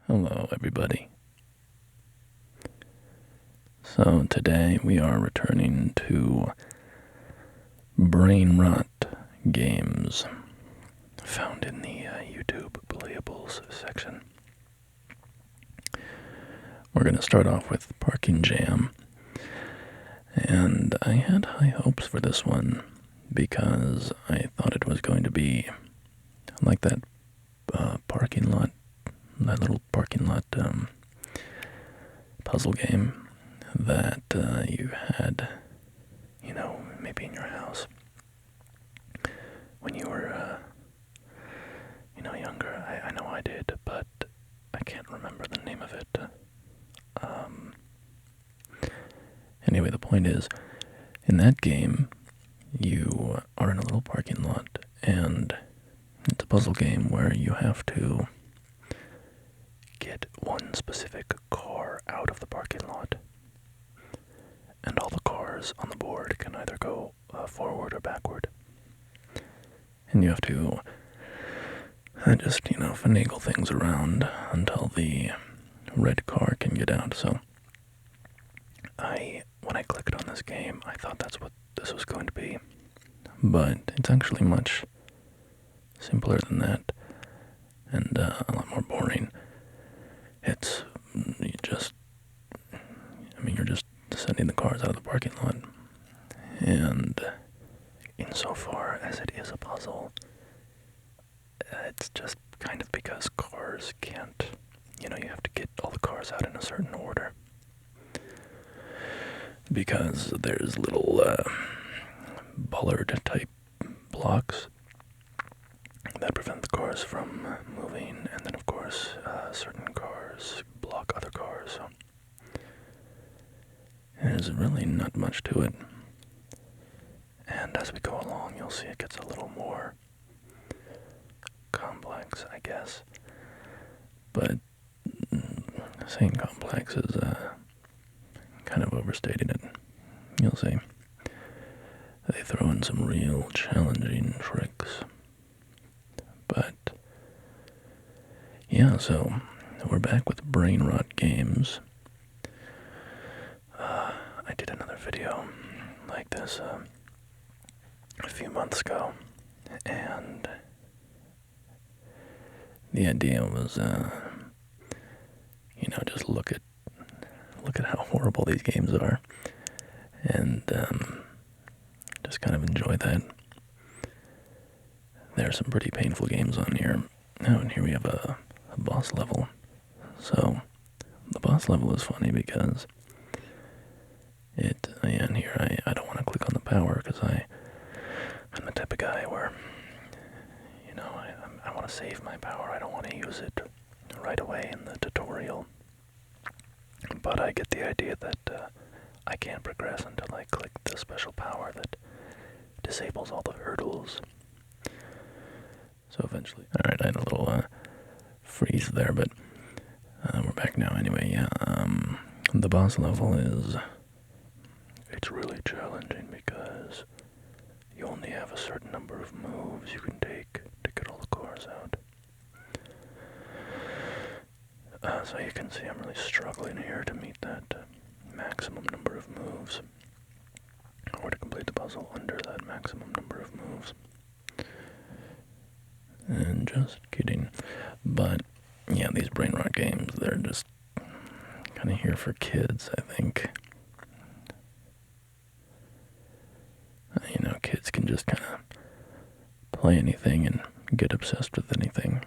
Hello, everybody. So today we are returning to Brainrot games found in the YouTube Playables section. We're going to start off with Parking Jam, and I had high hopes for this one because I thought it was going to be like that parking lot, that little parking lot puzzle game that you had, maybe in your house when you were, younger. I know I did, but I can't remember the name of it. Anyway, the point is, in that game, you are in a little parking lot, and it's a puzzle game where you have to get one specific car out of the parking lot. And all the cars on the board can either go forward or backward. And you have to just, finagle things around until the red car can get out. So when I clicked on this game, I thought that's what this was going to be. But it's actually much simpler than that, and a lot more boring. It's you're just sending the cars out of the parking lot. And insofar as it is a puzzle, it's just kind of because cars can't, you have to get all the cars out in a certain order. Because there's little bollard-type blocks that prevent the cars from moving, and then of course certain cars block other cars, so there's really not much to it. And as we go along, you'll see it gets a little more complex, I guess. But saying complex is kind of overstating it. You'll see. They throw in some real challenging tricks. But yeah, so we're back with Brainrot games. I did another video like this a few months ago, and the idea was, just look at how horrible these games are, and just kind of enjoy that. There are some pretty painful games on here. Oh, and here we have a boss level. So the boss level is funny because and here I don't want to click on the power because I'm the type of guy where, I want to save my power. I don't want to use it right away in the tutorial. But I get the idea that I can't progress until I click the special power that disables all the hurdles. So eventually, alright, I had a little freeze there, but we're back now anyway. Yeah, the boss level it's really challenging because you only have a certain number of moves you can take to get all the cars out. So you can see I'm really struggling here to meet that maximum number of moves, or to complete the puzzle under that maximum number of moves. And just kidding. But yeah, these Brainrot games, they're just kind of here for kids, I think. Kids can just kind of play anything and get obsessed with anything.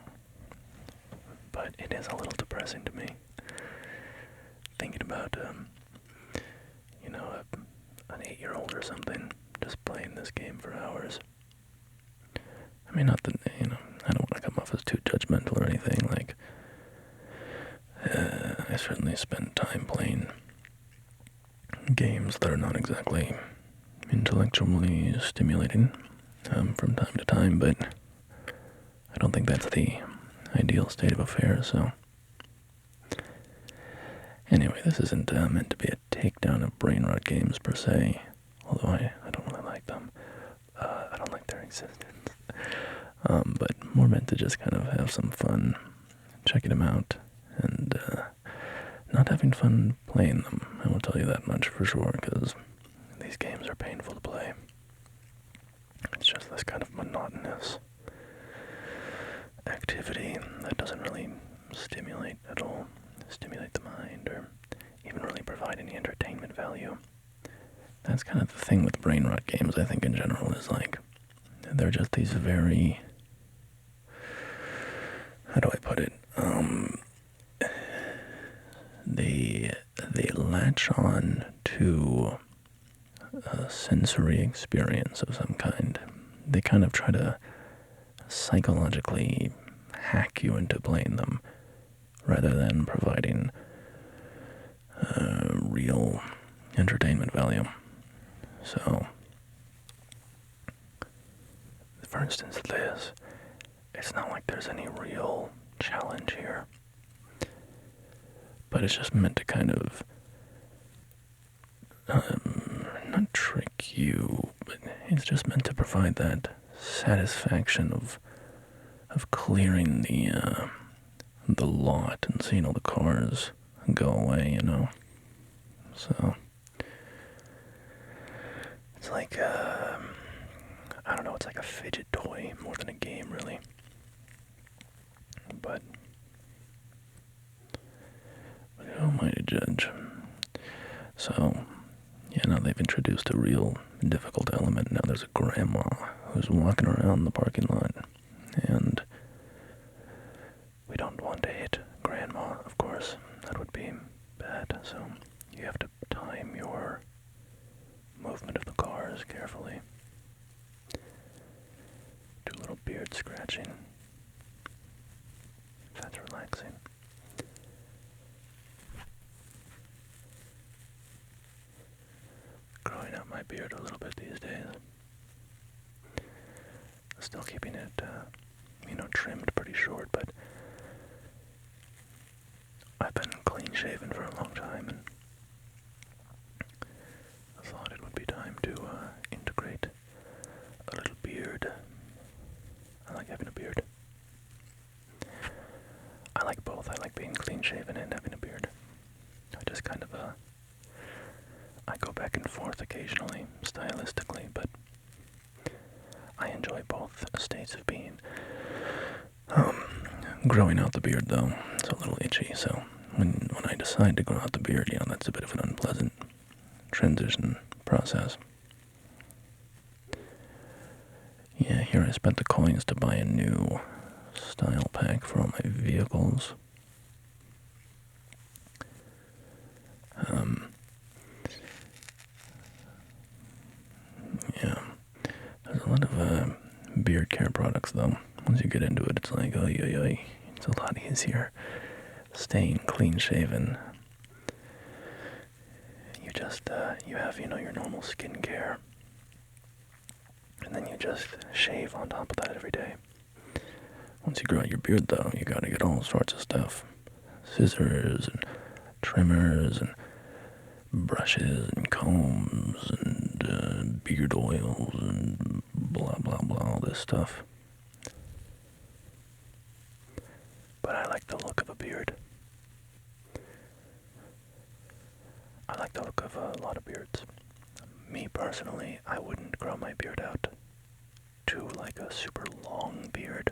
But it is a little depressing to me, thinking about, an 8-year-old or something just playing this game for hours. I mean, not that, I don't want to come off as too judgmental or anything. Like, I certainly spend time playing games that are not exactly intellectually stimulating from time to time, but I don't think that's the ideal state of affairs, so anyway, this isn't meant to be a takedown of Brainrot games per se, although I don't really like them. I don't like their existence, but more meant to just kind of have some fun checking them out and having fun playing them. I will tell you that much for sure, because these games are painful to play. It's just this kind of monotonous activity that doesn't really stimulate at all, stimulate the mind, or even really provide any entertainment value. That's kind of the thing with Brainrot games, I think, in general, is like, they're just these very, how do I put it, they latch on to a sensory experience of some kind. They kind of try to psychologically hack you into playing them, rather than providing real entertainment value. So, for instance, this, it's not like there's any real challenge here, but it's just meant to kind of, not trick you, but it's just meant to provide that satisfaction of clearing the lot and seeing all the cars go away, you know. So it's like I don't know, it's like a fidget toy more than a game, really. But who am I to judge? So yeah, now they've introduced a real difficult element. Now there's a grandma who's walking around the parking lot, and we don't want to hit grandma, of course. That would be bad, so you have to time your movement of the cars carefully. Do a little beard scratching. That's relaxing. Growing out my beard a little bit these days. Still keeping it, trimmed pretty short, but I've been clean shaven for a long time, and I thought it would be time to integrate a little beard. I like having a beard. I like both. I like being clean shaven and having a beard. I just kind of, I go back and forth occasionally, stylistically, but I enjoy both states of being. Growing out the beard, though, it's a little itchy, so when I decide to grow out the beard, that's a bit of an unpleasant transition process. Yeah, here I spent the coins to buy a new style pack for all my vehicles. Yeah, there's a lot of beard care products, though. Once you get into it, it's like, it's a lot easier staying clean-shaven. You just, you have, your normal skincare, and then you just shave on top of that every day. Once you grow out your beard, though, you gotta get all sorts of stuff. Scissors, and trimmers, and brushes, and combs, and beard oils, and blah, blah, blah, all this stuff. But I like the look of a beard. I like the look of a lot of beards. Me personally, I wouldn't grow my beard out to like a super long beard,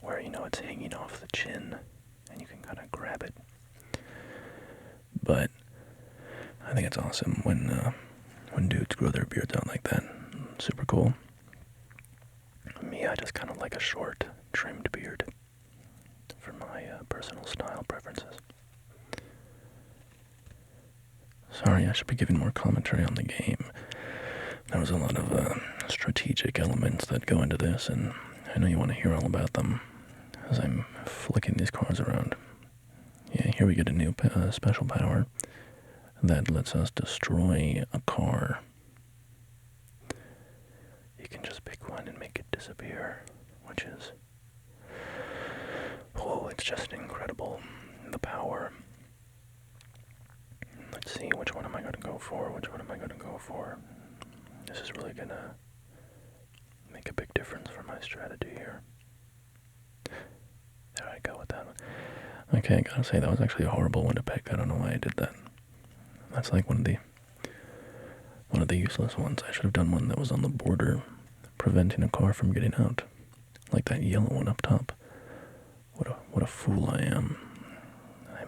where it's hanging off the chin and you can kind of grab it. But I think it's awesome when dudes grow their beards out like that. Super cool. Me, I just kind of like a short, trimmed beard for my personal style preferences. Sorry, I should be giving more commentary on the game. There was a lot of strategic elements that go into this, and I know you want to hear all about them as I'm flicking these cars around. Yeah, here we get a new special power that lets us destroy a car. You can just pick one and make it disappear, which is, it's just incredible, the power. Let's see, which one am I going to go for? This is really going to make a big difference for my strategy here. There I go with that one. Okay, I gotta say, that was actually a horrible one to pick. I don't know why I did that. That's like one of the useless ones. I should have done one that was on the border, preventing a car from getting out. Like that yellow one up top. What a fool I am. I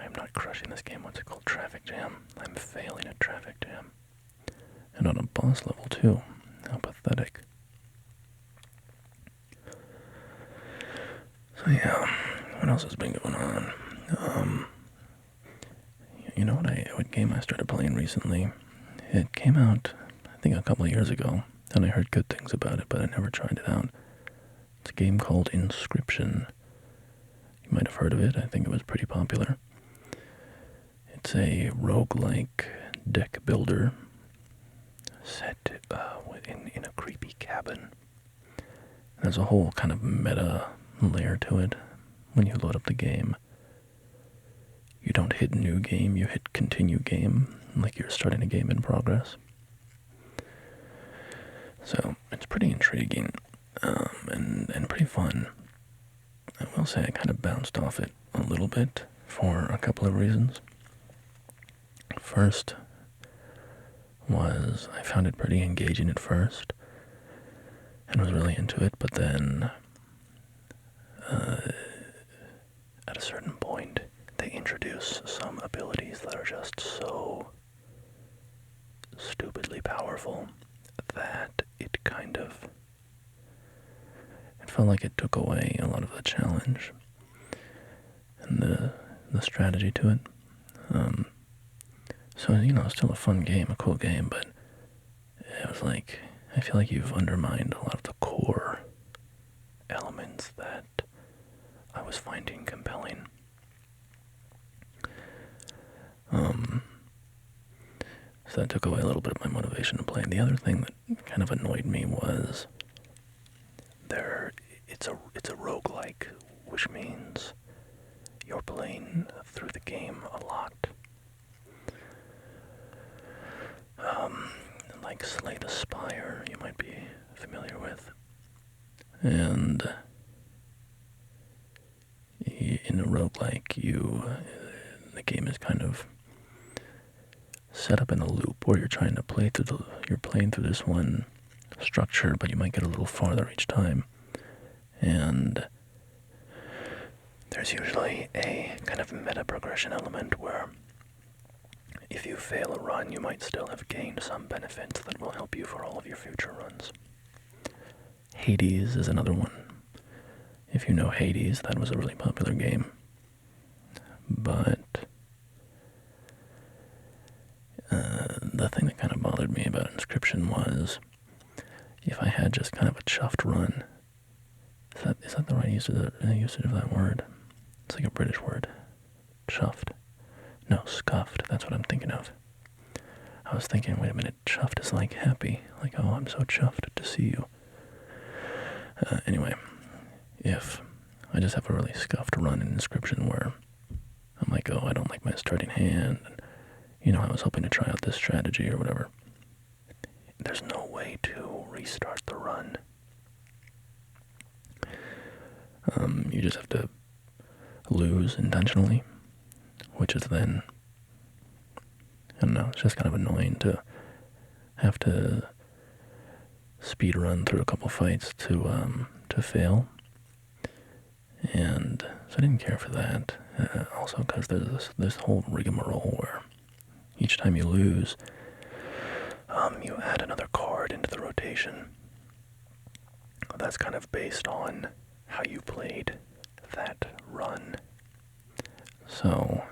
am not crushing this game. What's it called? Traffic jam. I'm failing at traffic jam. And on a boss level too. How pathetic. So yeah, what else has been going on? You know what game I started playing recently? It came out, I think, a couple of years ago, and I heard good things about it, but I never tried it out. It's a game called Inscription. You might have heard of it. I think it was pretty popular. It's a roguelike deck builder set in a creepy cabin. There's a whole kind of meta layer to it. When you load up the game, you don't hit new game, you hit continue game, like you're starting a game in progress. So it's pretty intriguing and pretty fun. I will say I kind of bounced off it a little bit for a couple of reasons. First was I found it pretty engaging at first and was really into it, but then at a certain point they introduce some abilities that are just so stupidly powerful that it felt like it took away a lot of the challenge and the strategy to it. So, it's still a fun game, a cool game, but it was like, I feel like you've undermined a lot of the core elements that I was finding compelling. So that took away a little bit of my motivation to play. The other thing that kind of annoyed me was it's a roguelike, which means you're playing through the game a lot. Like Slay the Spire, you might be familiar with. And in a roguelike, the game is kind of set up in a loop where you're trying to you're playing through this one structure, but you might get a little farther each time. And there's usually a kind of meta progression element where if you fail a run, you might still have gained some benefits that will help you for all of your future runs. Hades is another one. If you know Hades, that was a really popular game. But the thing that kind of bothered me about Inscription was if I had just kind of a chuffed run. Is that the right usage of that word? It's like a British word. Chuffed. No, scuffed. That's what I'm thinking of. I was thinking, wait a minute, chuffed is like happy. Like, oh, I'm so chuffed to see you. Anyway, if I just have a really scuffed run in Inscription where I'm like, oh, I don't like my starting hand, and, I was hoping to try out this strategy or whatever, there's no way to restart the run. You just have to lose intentionally, which is then, I don't know, it's just kind of annoying to have to speed run through a couple fights to fail. And so I didn't care for that. Also because there's this whole rigmarole where each time you lose, you add another card into the rotation. That's kind of based on how you played that run. So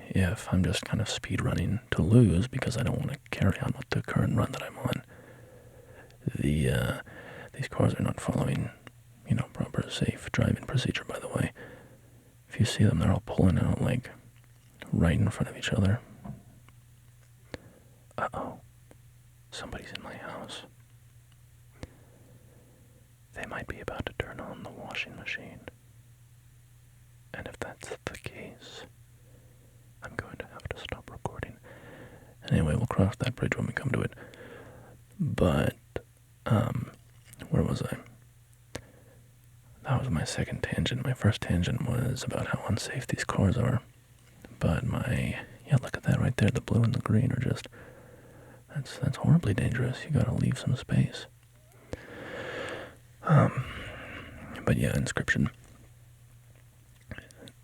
if I'm just kind of speed running to lose because I don't want to carry on with the current run that I'm on, these cars are not following, proper safe driving procedure, by the way. If you see them, they're all pulling out, like, right in front of each other. Uh-oh. Somebody's in my house. They might be about to turn on the washing machine. And if that's the case, I'm going to have to stop recording. Anyway, we'll cross that bridge when we come to it. But, where was I? that was my second tangent. My first tangent was about how unsafe these cars are. But yeah, look at that right there. The blue and the green are just, that's horribly dangerous. You gotta leave some space. But yeah, Inscription.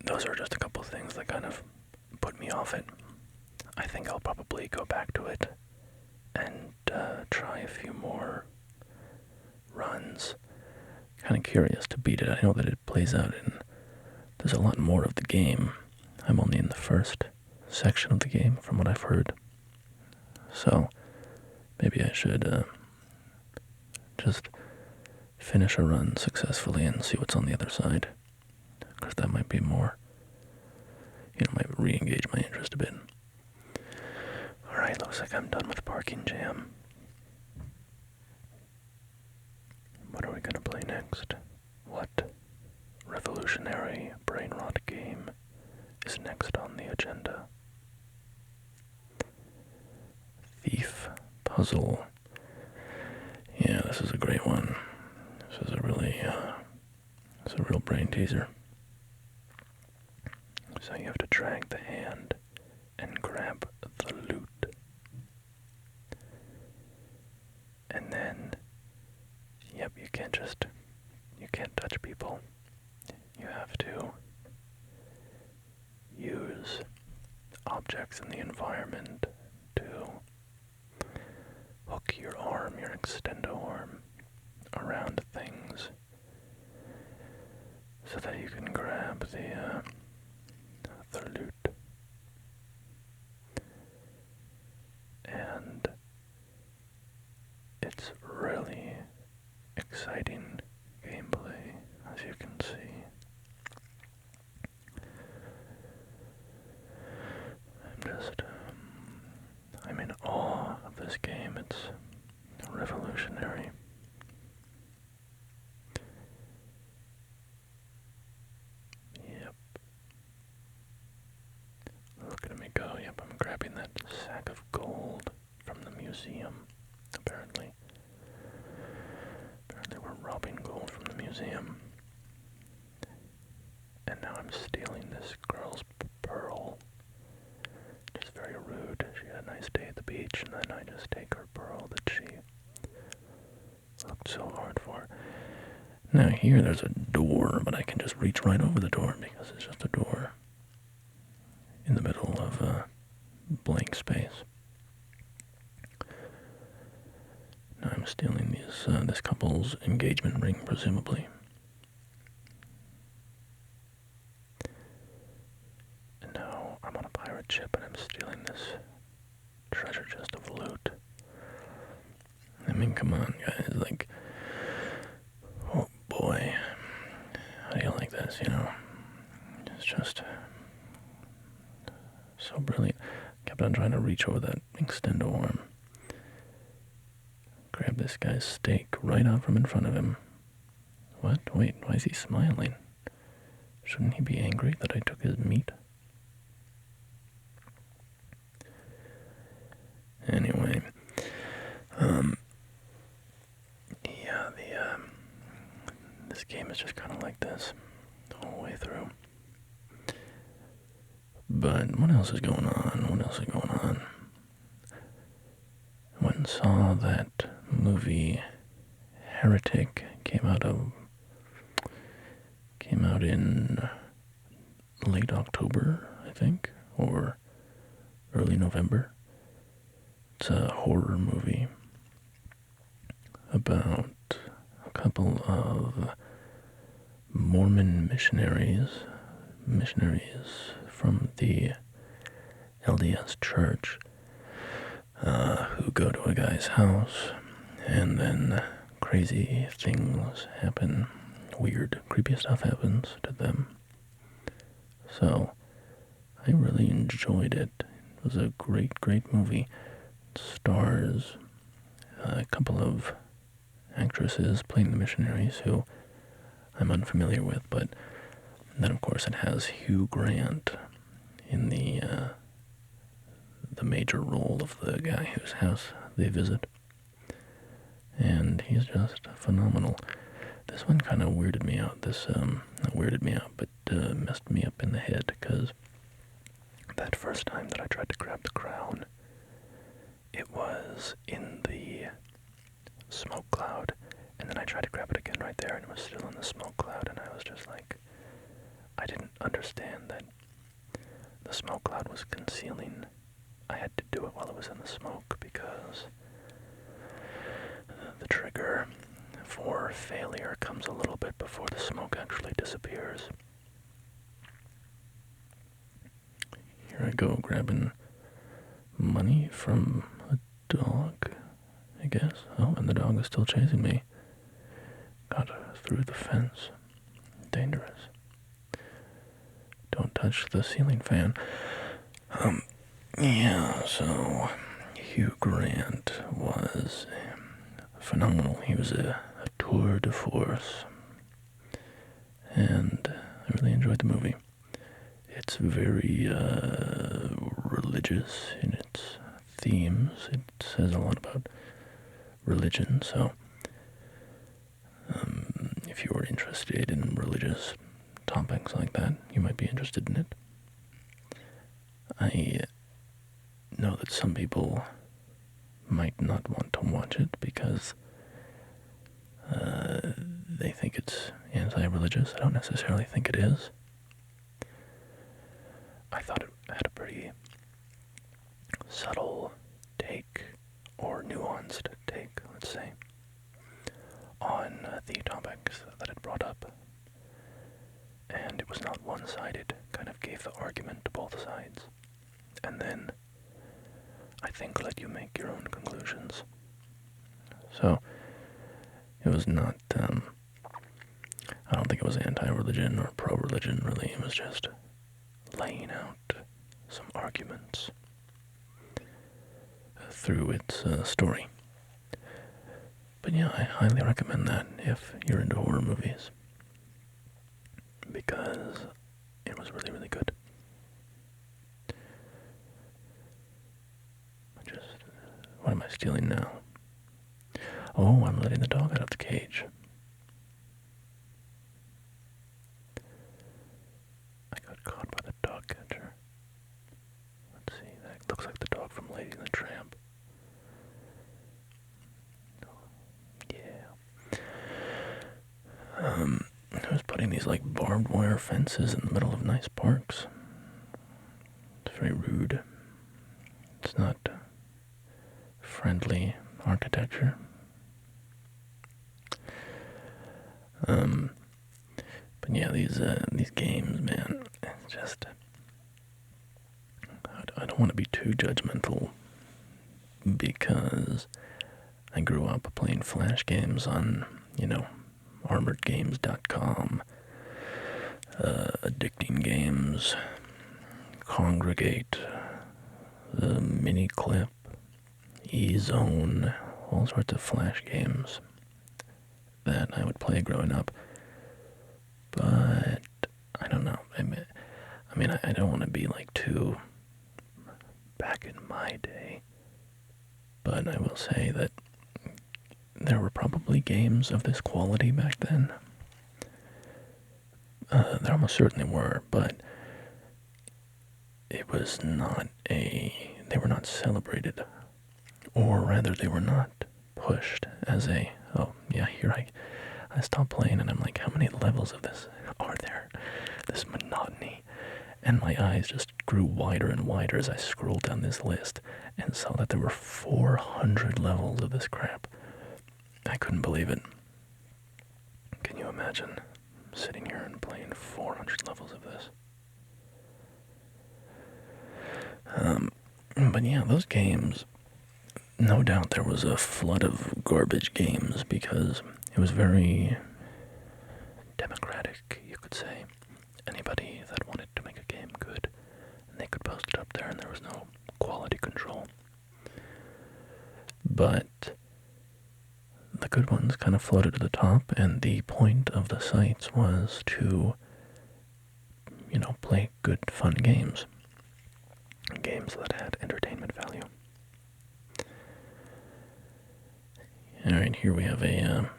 Those are just a couple of things that kind of put me off it. I think I'll probably go back to it and try a few more runs. Kind of curious to beat it. I know that it plays out in, there's a lot more of the game. I'm only in the first section of the game from what I've heard. So maybe I should just finish a run successfully and see what's on the other side. Because that might be more, might re-engage my interest a bit. Alright, looks like I'm done with Parking Jam. What are we gonna play next? What revolutionary Brainrot game is next on the agenda? Thief Puzzle. Yeah, this is a great one. This is a really, it's a real brain teaser. So you have to drag the hand and grab the loot. And then, yep, you can't touch people. You have to use objects in the environment to hook your arm, your extendo arm, around things so that you can grab the loot. And it's really exciting gameplay, as you can see. I'm in awe of this game. It's revolutionary. Yep. Look at me go. Yep, I'm grabbing that sack of gold from the museum. Apparently we're robbing gold from the museum. And now I'm stealing this girl's pearl. Just very rude. She had a nice day at the beach, and then I just take her pearl that she worked so hard for. Now here there's a door, but I can just reach right over the door because it's just a door in the middle of a blank space. Now I'm stealing this couple's engagement ring, presumably. And now I'm on a pirate ship and I'm stealing this treasure chest of loot. I mean, come on, guys, like, oh boy, how do you like this, It's just so brilliant. Kept on trying to reach over that extendo arm. Grab this guy's steak right out from in front of him. What? Wait, why is he smiling? Shouldn't he be angry that I took his meat? Anyway, yeah, this game is just kind of like this the whole way through. But what else is going on? Went and saw that movie Heretic came out in late October, I think, or early November. It's a horror movie about a couple of Mormon missionaries from the LDS church who go to a guy's house, and then crazy things happen. Weird, creepy stuff happens to them. So I really enjoyed it. It was a great movie. It stars a couple of actresses playing the missionaries who I'm unfamiliar with, but then of course it has Hugh Grant in the major role of the guy whose house they visit. And he's just phenomenal. This one kind of weirded me out. Not weirded me out, but messed me up in the head, because that first time that I tried to grab the crown, it was in the smoke cloud, and then I tried to grab it again right there, and it was still in the smoke cloud, and I was just like, I didn't understand that the smoke cloud was concealing. I had to do it while it was in the smoke, because the trigger for failure comes a little bit before the smoke actually disappears. Here I go, grabbing money from a dog, I guess. Oh, and the dog is still chasing me. Got through the fence. Dangerous. Don't touch the ceiling fan. Yeah, so Hugh Grant was phenomenal. He was a tour de force, and I really enjoyed the movie. It's very religious in its themes. It says a lot about religion, so if you are interested in religious topics like that, you might be interested in it. I know that some people might not want to watch it because they think it's anti-religious. I don't necessarily think it is. I thought it had a pretty subtle take, or nuanced take, let's say, on the topics that it brought up. And it was not one-sided, kind of gave the argument to both sides. And then, I think, let you make your own conclusions. So, it was not, I don't think it was anti-religion or pro-religion, really. It was just laying out some arguments through its story. But yeah, I highly recommend that if you're into horror movies, because it was really, really good. What am I stealing now? Oh, I'm letting the dog out of the cage. I got caught by the dog catcher. Let's see, that looks like the dog from Lady and the Tramp. Yeah. Who's putting these like barbed wire fences in the middle of nice parks? It's very rude. It's not friendly architecture. But yeah, these games, man, it's just, I don't want to be too judgmental, because I grew up playing Flash games on, armoredgames.com, Addicting Games, Congregate, the Mini Clip, E-Zone, all sorts of Flash games that I would play growing up. But I don't know. I mean, I don't want to be like too back in my day, but I will say that there were probably games of this quality back then. There almost certainly were, but it was not they were not celebrated, or rather they were not pushed as a, oh yeah, here I stopped playing and I'm like, how many levels of this are there? This monotony. And my eyes just grew wider and wider as I scrolled down this list and saw that there were 400 levels of this crap. I couldn't believe it. Can you imagine sitting here and playing 400 levels of this? But yeah, those games, no doubt there was a flood of garbage games, because it was very democratic, you could say. Anybody that wanted to make a game could, and they could post it up there, and there was no quality control. But the good ones kind of floated to the top, and the point of the sites was to, play good, fun games. Games that had entertainment value. Alright, here we have a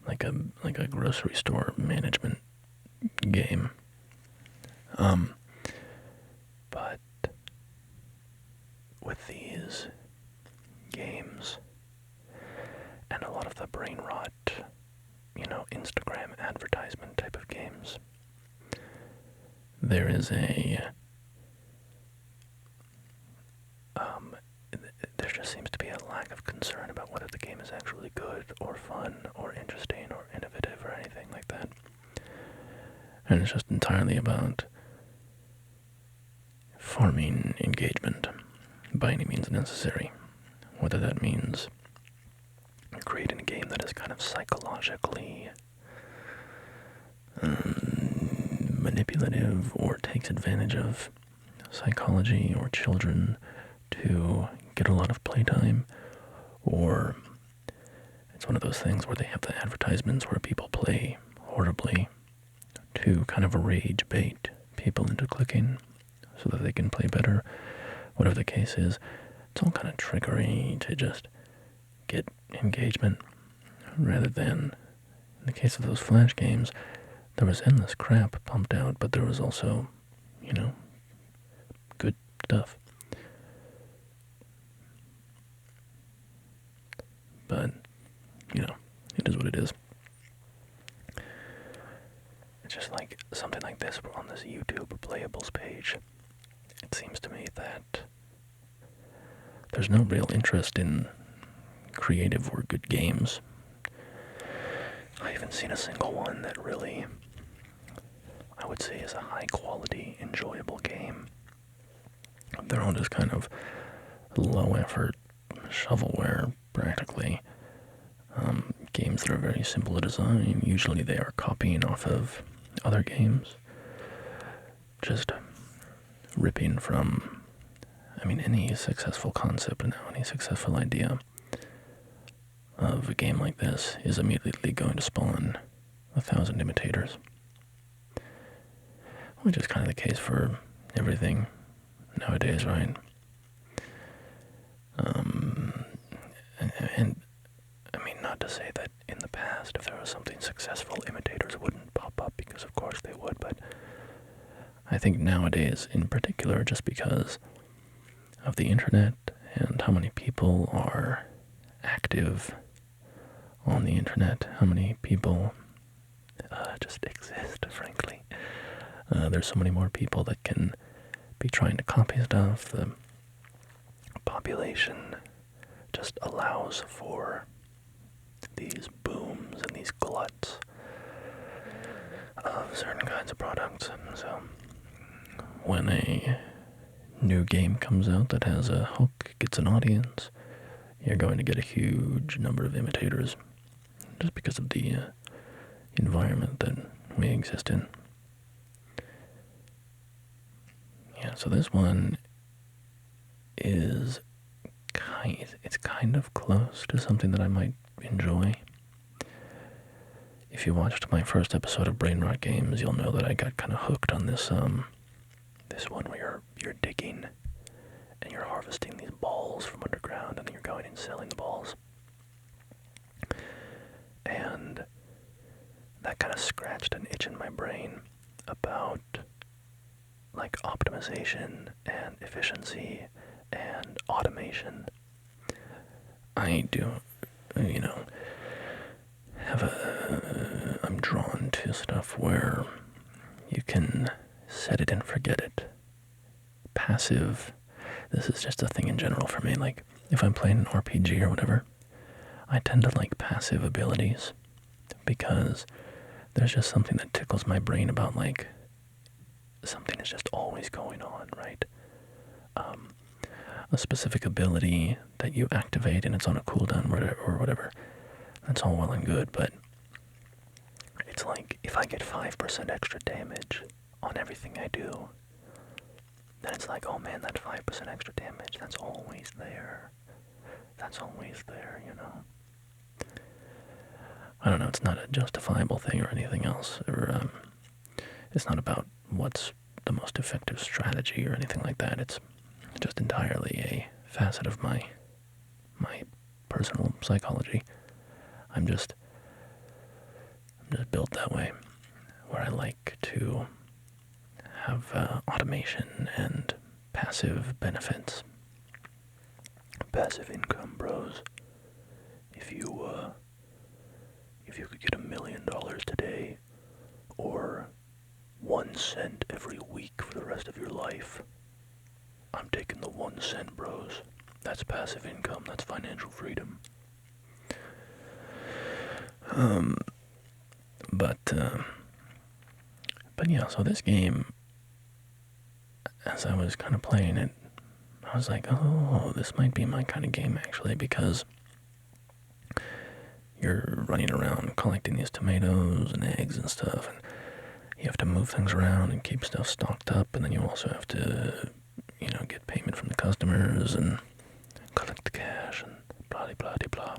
like a grocery store management game. But with these games and a lot of the Brainrot, Instagram advertisement type of games, there is there just seems to be a lack of concern about whether the game is actually good or fun or interesting or innovative or anything like that. And it's just entirely about farming engagement by any means necessary. Whether that means creating a game that is kind of psychologically manipulative or takes advantage of psychology or children to get a lot of playtime, or it's one of those things where they have the advertisements where people play horribly to kind of rage bait people into clicking so that they can play better. Whatever the case is, it's all kind of trickery to just get engagement, rather than, in the case of those Flash games, there was endless crap pumped out, but there was also, good stuff. But, it is what it is. It's just like something like this on this YouTube Playables page. It seems to me that there's no real interest in creative or good games. I haven't seen a single one that really, I would say, is a high-quality, enjoyable game. They're all just kind of low-effort shovelware, practically. Games that are very simple to design. Usually they are copying off of other games. Just ripping from, any successful concept now, any successful idea of a game like this is immediately going to spawn 1,000 imitators. Which is kind of the case for everything nowadays, right? And not to say that in the past, if there was something successful, imitators wouldn't pop up, because of course they would, but I think nowadays in particular, just because of the internet and how many people are active on the internet, how many people just exist, frankly. There's so many more people that can be trying to copy stuff. The population just allows for these booms and these gluts of certain kinds of products. So when a new game comes out that has a hook, gets an audience, you're going to get a huge number of imitators, just because of the environment that we exist in. Yeah, so this one is kind of close to something that I might enjoy. If you watched my first episode of Brainrot Games, you'll know that I got kind of hooked on this this one where you're digging and you're harvesting these balls from underground, and then you're going and selling the balls. And that kind of scratched an itch in my brain about like optimization and efficiency and automation. I do, I'm drawn to stuff where you can set it and forget it. Passive, this is just a thing in general for me, like if I'm playing an RPG or whatever, I tend to like passive abilities, because there's just something that tickles my brain about like something is just always going on, right? A specific ability that you activate and it's on a cooldown or whatever, that's all well and good, but it's like if I get 5% extra damage on everything I do, then it's like, oh man, that 5% extra damage, that's always there. That's always there, I don't know, it's not a justifiable thing or anything else, or it's not about what's the most effective strategy or anything like that. It's just entirely a facet of my personal psychology. I'm just just built that way, where I like to have automation and passive benefits. Passive income, bros. If you could get $1 million today, or 1 cent every week for the rest of your life, I'm taking the 1 cent, bros. That's passive income. That's financial freedom. But yeah, so this game, as I was kind of playing it, I was like, oh, this might be my kind of game, actually, because you're running around collecting these tomatoes and eggs and stuff, and you have to move things around and keep stuff stocked up, and then you also have to, get payment from the customers and collect the cash and blah, blah, blah, blah.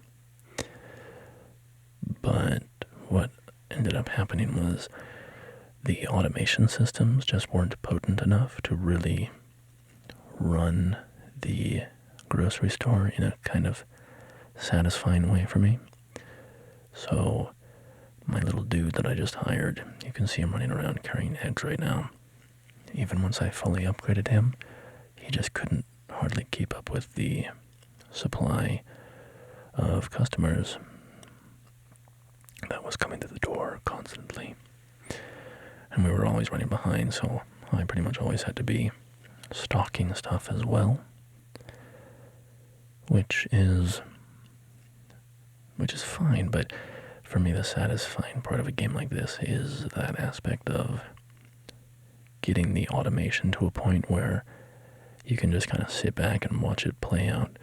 But what ended up happening was the automation systems just weren't potent enough to really run the grocery store in a kind of satisfying way for me. So my little dude that I just hired, you can see him running around carrying eggs right now. Even once I fully upgraded him, he just couldn't hardly keep up with the supply of customers that was coming to the door constantly. And we were always running behind, so I pretty much always had to be stocking stuff as well, which is fine. But for me, the satisfying part of a game like this is that aspect of getting the automation to a point where you can just kind of sit back and watch it play out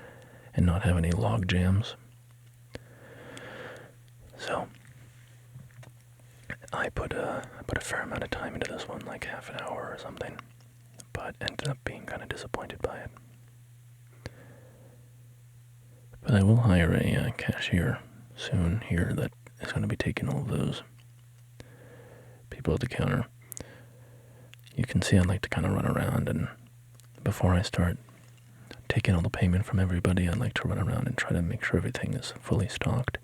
and not have any log jams. So I put a fair amount of time into this one, like half an hour or something, but ended up being kind of disappointed by it. But I will hire a cashier soon here that is going to be taking all of those people at the counter. You can see I like to kind of run around, and before I start taking all the payment from everybody, I like to run around and try to make sure everything is fully stocked,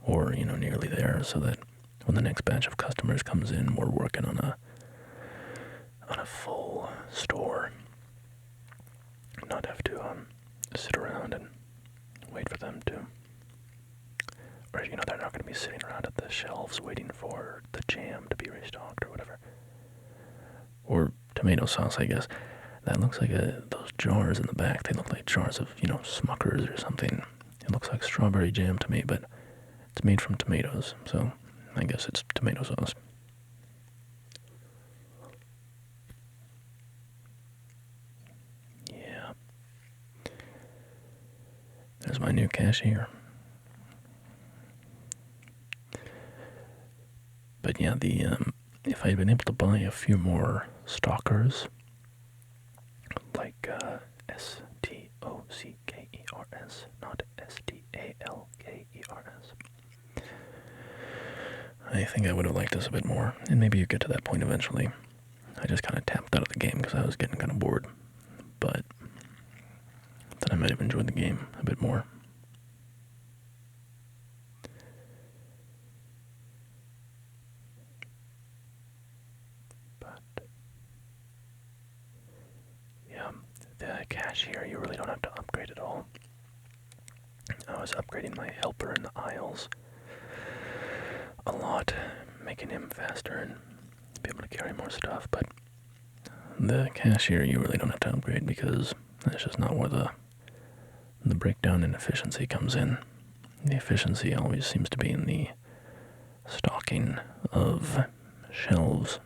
or nearly there, so that when the next batch of customers comes in, we're working on a full store. Not have to sit around and wait for them to, or they're not going to be sitting around at the shelves waiting for the jam to be restocked or whatever. Or tomato sauce, I guess. That looks like those jars in the back. They look like jars of Smuckers or something. It looks like strawberry jam to me, but it's made from tomatoes, so I guess it's tomato sauce. Yeah. There's my new cashier. But yeah, if I had been able to buy a few more stalkers, like S-T-O-C-K-E-R-S, not S-T-A-L-K-E-R-S, I think I would have liked this a bit more, and maybe you get to that point eventually. I just kind of tapped out of the game because I was getting kind of bored, but then I might have enjoyed the game a bit more. But yeah, the cashier, you really don't have to upgrade at all. I was upgrading my helper in the aisles a lot, making him faster and be able to carry more stuff, but the cashier you really don't have to upgrade because that's just not where the breakdown in efficiency comes in. The efficiency always seems to be in the stocking of shelves.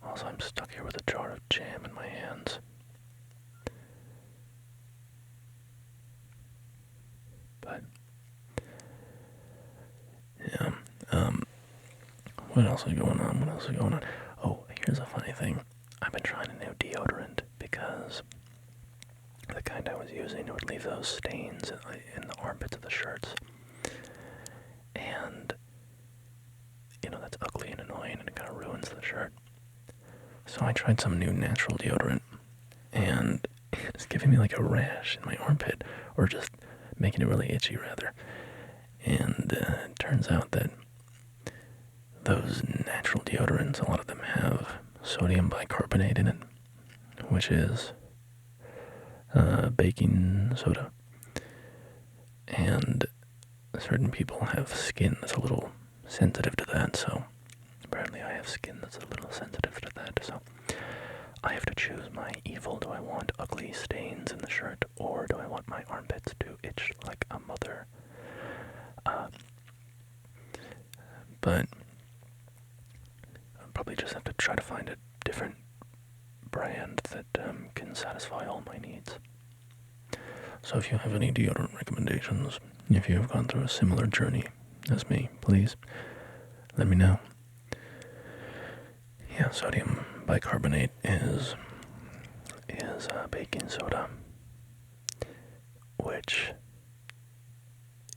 Also, I'm stuck here with a jar of jam in my hands. But yeah, what else is going on? Oh, here's a funny thing. I've been trying a new deodorant because the kind I was using would leave those stains in the armpits of the shirts. And, that's ugly and annoying, and it kind of ruins the shirt. So I tried some new natural deodorant, and it's giving me like a rash in my armpit, or just making it really itchy, rather. And it turns out that those natural deodorants, a lot of them have sodium bicarbonate in it, which is baking soda. And certain people have skin that's a little sensitive to that, so apparently I have skin that's a little sensitive to that, so I have to choose my evil. Do I want ugly stains in the shirt, or do I want my armpits to itch like a mother? But I'll probably just have to try to find a different brand that can satisfy all my needs. So if you have any deodorant recommendations, if you have gone through a similar journey as me, please let me know. Yeah, sodium bicarbonate is baking soda, which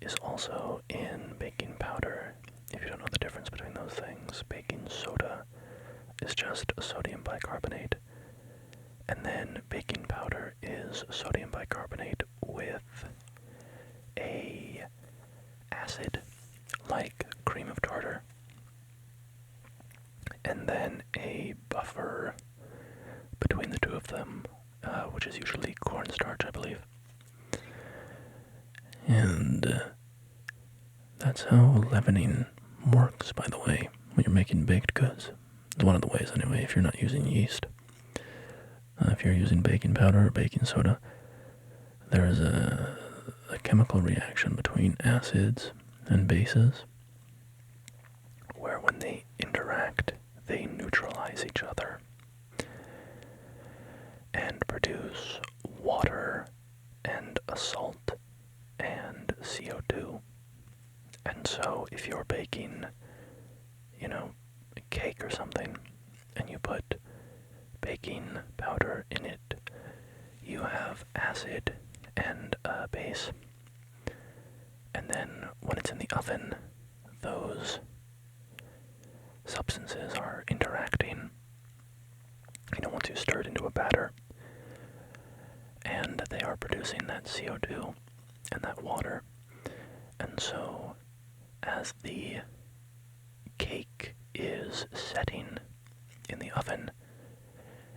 is also in baking powder. If you don't know the difference between those things, baking soda is just sodium bicarbonate, and then baking powder is sodium bicarbonate with a acid like cream of tartar, and then a buffer between the two of them, which is usually cornstarch, I believe. And that's how leavening works, by the way, when you're making baked goods. It's one of the ways, anyway, if you're not using yeast. If you're using baking powder or baking soda, there is a chemical reaction between acids and bases, where when they interact, they neutralize each other and produce water and a salt and CO2. And so if you're baking, a cake or something, and you put baking powder in it, you have acid and a base. And then when it's in the oven, those substances are interacting, once you stir it into a batter, and they are producing that CO2 and that water. And so as the cake is setting in the oven,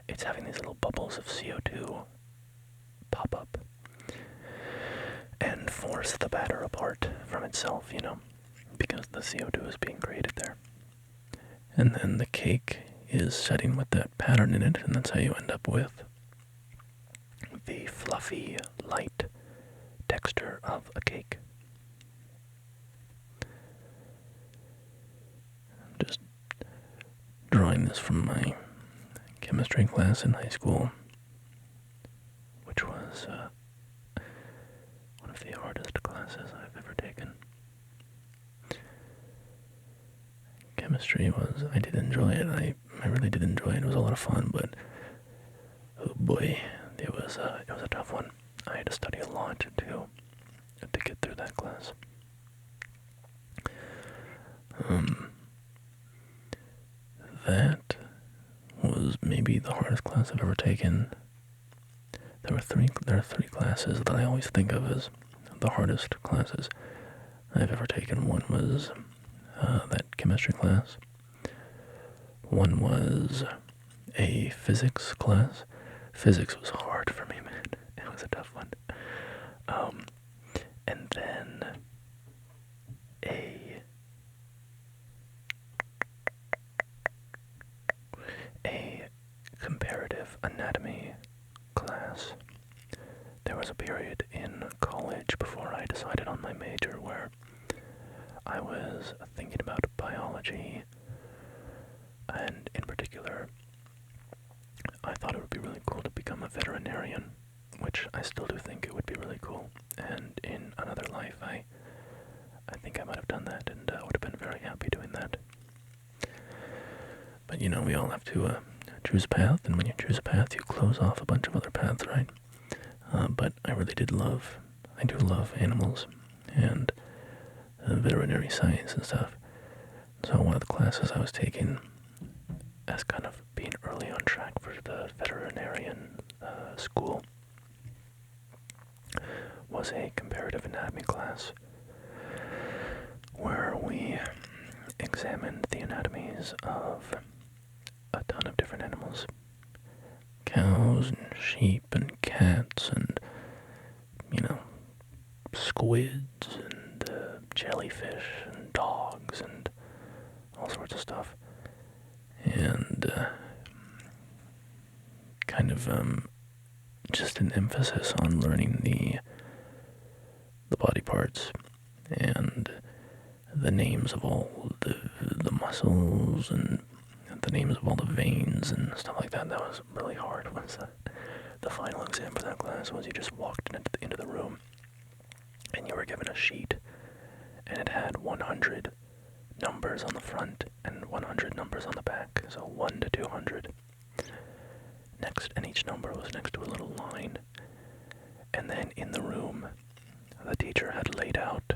it's having these little bubbles of CO2 pop up and force the batter apart from itself, because the CO2 is being created there. And then the cake is setting with that pattern in it, and that's how you end up with the fluffy, light texture of a cake. I'm just drawing this from my chemistry class in high school, which was one of the hardest classes I've ever taken. Chemistry I did enjoy it. I really did enjoy it. It was a lot of fun, but oh boy, it was a tough one. I had to study a lot to get through that class. That was maybe the hardest class I've ever taken. There are three classes that I always think of as the hardest classes I've ever taken. One was that chemistry class. One was a physics class. Physics was hard for me, man. It was a tough one. And then a comparative anatomy class. There was a period in college before I decided on my major where I was thinking about biology, and in particular, I thought it would be really cool to become a veterinarian, which I still do think it would be really cool. And in another life, I think I might have done that, and would have been very happy doing that. But we all have to choose a path, and when you choose a path, you close off a bunch of other paths, right? But I do love animals and veterinary science and stuff. So one of the classes I was taking as kind of being early on track for the veterinarian school was a comparative anatomy class. examined the anatomies of a ton of different animals. Cows and sheep and cats and, squids and jellyfish and dogs and all sorts of stuff. And kind of just an emphasis on learning the body parts and the names of all the muscles and the names of all the veins and stuff like that. That was really hard. The final exam for that class was you just walked into the room and you were given a sheet and it had 100 numbers on the front and 100 numbers on the back, so 1 to 200. And each number was next to a little line. And then in the room, the teacher had laid out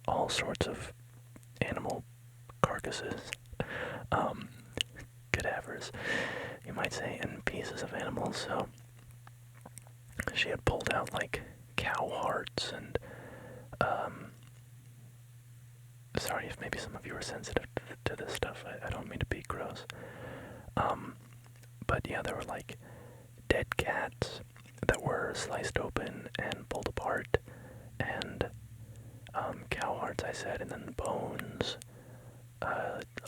all sorts of animal carcasses, cadavers, you might say, and pieces of animals. So she had pulled out like cow hearts and sorry if maybe some of you are sensitive to this stuff. I don't mean to be gross. But yeah, there were like dead cats that were sliced open and pulled apart, and cow hearts, I said, and then bones,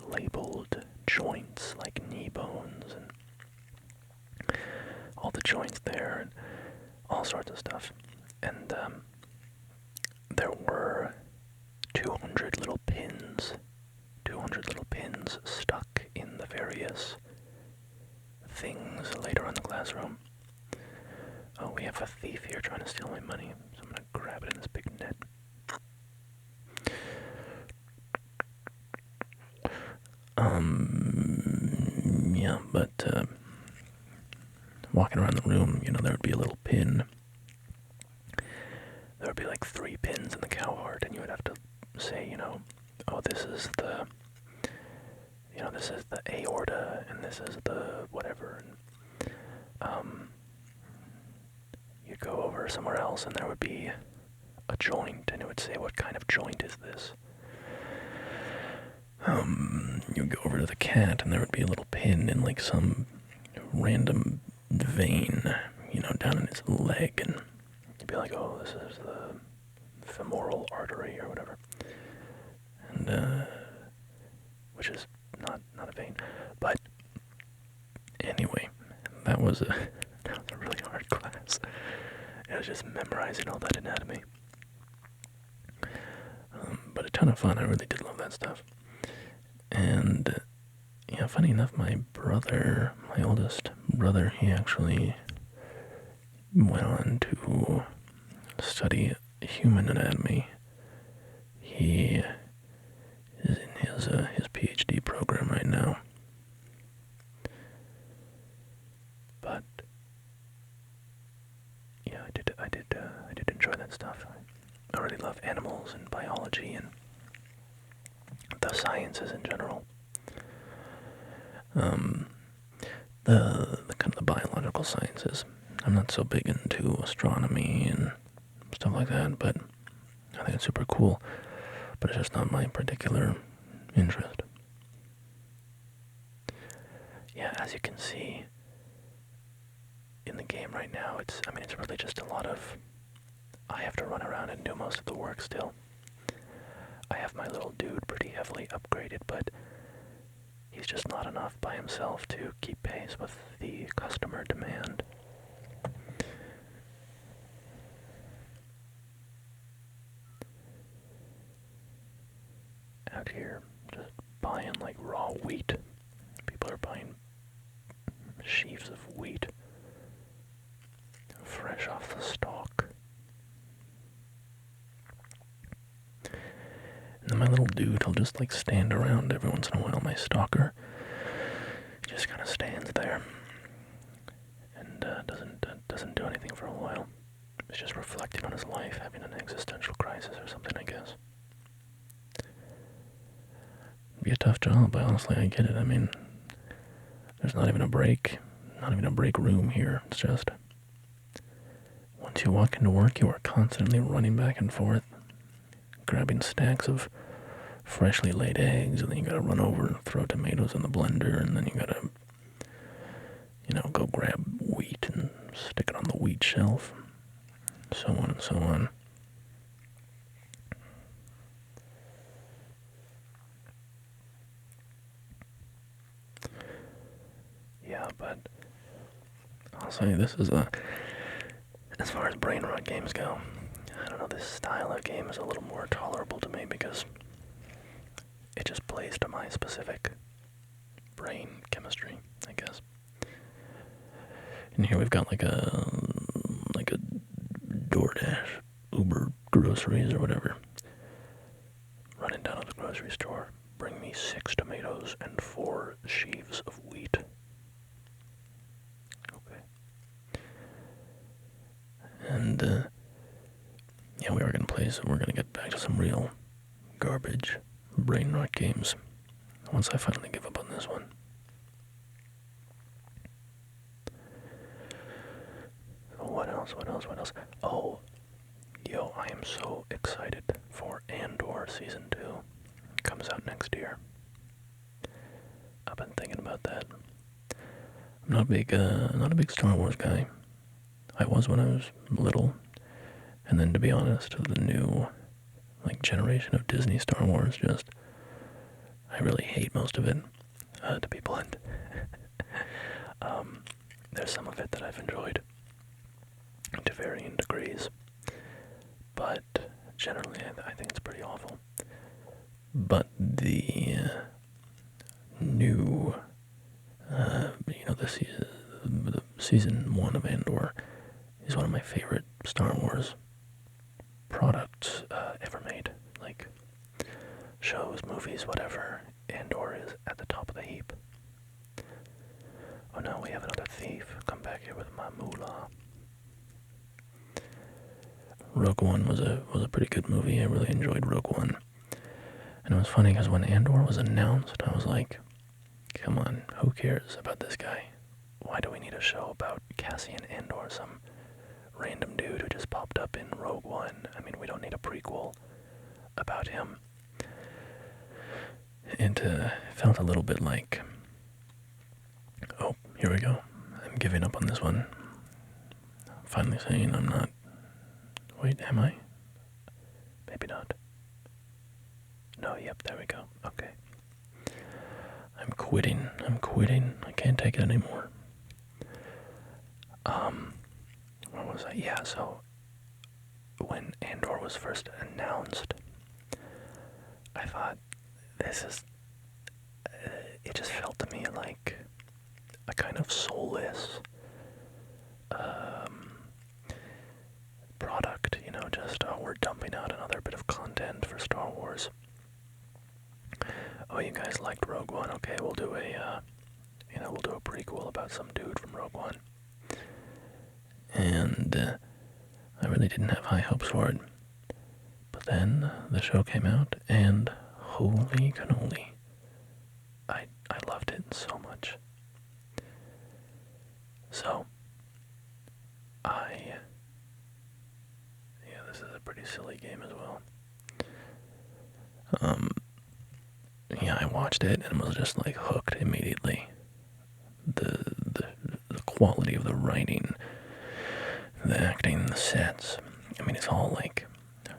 labeled joints like knee bones, and all the joints there, and all sorts of stuff. And there were 200 little pins stuck in the various things later on in the classroom. Oh, we have a thief here trying to steal my money, so I'm gonna grab it in this big net. Yeah, but walking around the room, there would be a little pin. There would be like 3 pins in the cow heart, and you would have to say, oh, this is the aorta, and this is the whatever, and you'd go over somewhere else, and there would be a joint, and it would say, what kind of joint is this? You'd go over to the cat, and there would be a little pin in like some random vein, down in its leg, and you'd be like, oh, this is the femoral artery or whatever, and which is not a vein. But anyway, that was a really hard class. It was just memorizing all that anatomy, but a ton of fun. I really did love that stuff. And funny enough, my oldest brother, he actually went on to study human anatomy. He is in his PhD program right now. But yeah, I did enjoy that stuff. I really love animals and biology and the sciences in general. The kind of the biological sciences. I'm not so big into astronomy and stuff like that, but I think it's super cool. But it's just not my particular interest. Yeah, as you can see in the game right now, it's really just a lot of, I have to run around and do most of the work still. I have my little dude pretty heavily upgraded, but he's just not enough by himself to keep pace with the customer demand. Out here, just buying like raw wheat. People are buying sheaves of wheat fresh off the stalk. And then my little dude, he'll just like stand around every once in a while. My stalker, he just kind of stands there and doesn't do anything for a while. He's just reflecting on his life, having an existential crisis or something, I guess. It'd be a tough job, but honestly, I get it. I mean, there's not even a break room here. It's just, once you walk into work, you are constantly running back and forth, grabbing stacks of freshly laid eggs, and then you gotta run over and throw tomatoes in the blender, and then you gotta, go grab wheat and stick it on the wheat shelf, so on and so on. Yeah, but I'll say this is as far as Brainrot games go, I don't know, this style of game is a little more tolerable to me because it just plays to my specific brain chemistry, I guess. And here we've got like a DoorDash, Uber groceries or whatever. Running down to the grocery store, bring me 6 tomatoes and 4 sheaves of wheat. Okay. And, yeah, we are gonna play, so we're gonna get back to some real garbage Brainrot games once I finally give up on this one. What else? Oh, yo, I am so excited for Andor Season 2. It comes out next year. I've been thinking about that. I'm not a big Star Wars guy. I was when I was little, and then to be honest, the new, generation of Disney Star Wars, I really hate most of it, to be blunt. There's some of it that I've enjoyed to varying degrees, but generally I think it's pretty awful. But the new, the season 1 of Andor is one of my favorite Star Wars products Ever made. Like, shows, movies, whatever. Andor is at the top of the heap. Oh no, we have another thief. Come back here with my moolah. Rogue One was a pretty good movie. I really enjoyed Rogue One. And it was funny because when Andor was announced, I was like, come on, who cares about this guy? Why do we need a show about Cassian Andor, some random dude who just popped up in Rogue One? I mean, we don't need a prequel about him. It felt a little bit like, oh, here we go. I'm giving up on this one. I'm finally saying I'm not. Wait, am I? Maybe not. No, yep, there we go. Okay. I'm quitting. I can't take it anymore. What was I? Yeah, so when Andor was first announced, I thought, this is, it just felt to me like a kind of soulless product, just, we're dumping out another bit of content for Star Wars. Oh, you guys liked Rogue One? Okay, we'll do a prequel about some dude from Rogue One. And I really didn't have high hopes for it. But then the show came out, and holy cannoli, I loved it so much. So, this is a pretty silly game as well. Yeah, I watched it and was just hooked immediately. The quality of the writing, the acting, the sets. I mean, it's all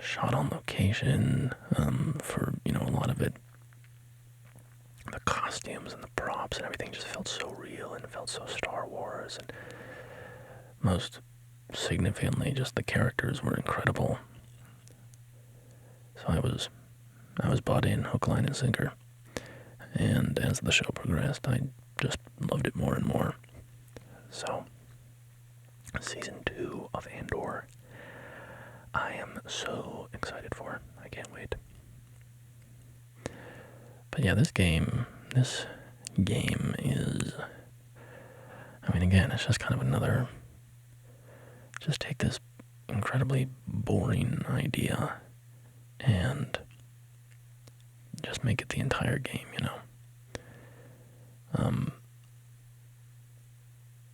shot on location. For a lot of it, the costumes and the props and everything just felt so real and felt so Star Wars. And most significantly, just the characters were incredible. So I was bought in, hook, line, and sinker. And as the show progressed, I just loved it more and more. So, Season 2 of Andor, I am so excited for. I can't wait. But yeah, this game is, I mean, again, it's just kind of another, just take this incredibly boring idea and just make it the entire game,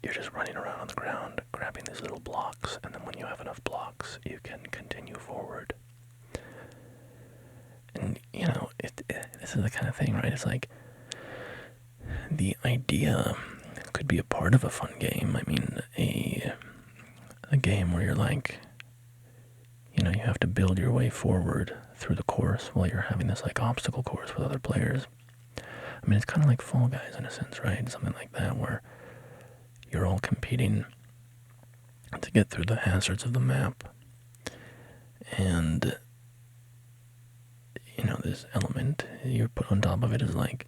You're just running around on the ground, grabbing these little blocks, and then when you have enough blocks, you can continue forward. And, you know, this is the kind of thing, right? It's like, the idea could be a part of a fun game. I mean, a game where you're like, you know, you have to build your way forward through the course while you're having this like obstacle course with other players. I mean, it's kind of like Fall Guys in a sense, right? Something like that, where you're all competing to get through the hazards of the map. And, you know, this element you put on top of it is like,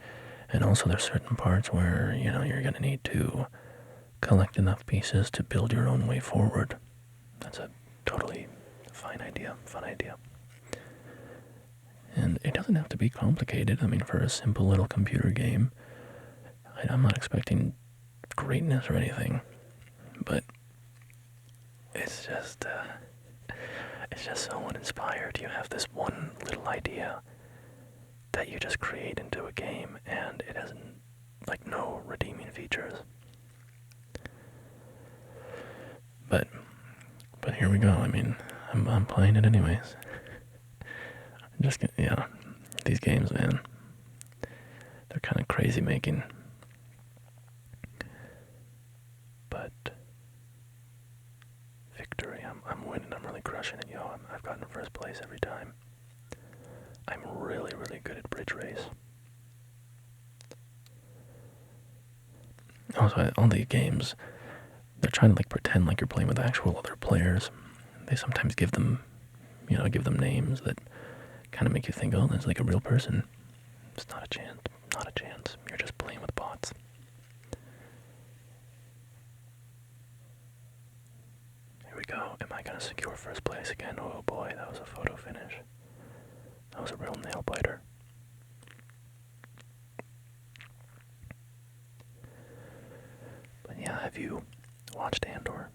and also there's certain parts where, you know, you're going to need to collect enough pieces to build your own way forward. That's a totally fine idea, fun idea. And it doesn't have to be complicated. I mean, for a simple little computer game, I'm not expecting greatness or anything, but it's just so uninspired. You have this one little idea that you just create into a game, and it has like no redeeming features. But here we go. I mean, I'm playing it anyways. Just, yeah, these games, man, they're kind of crazy making. But victory, I'm winning. I'm really crushing it, yo. I've gotten first place every time. I'm really, really good at bridge race. Also, all these games, they're trying to like pretend like you're playing with actual other players. They sometimes give them, you know, give them names that kind of make you think, oh, that's like a real person. It's not a chance. Not a chance. You're just playing with bots. Here we go. Am I gonna secure first place again? Oh boy, that was a photo finish. That was a real nail biter. But yeah, have you watched Andor?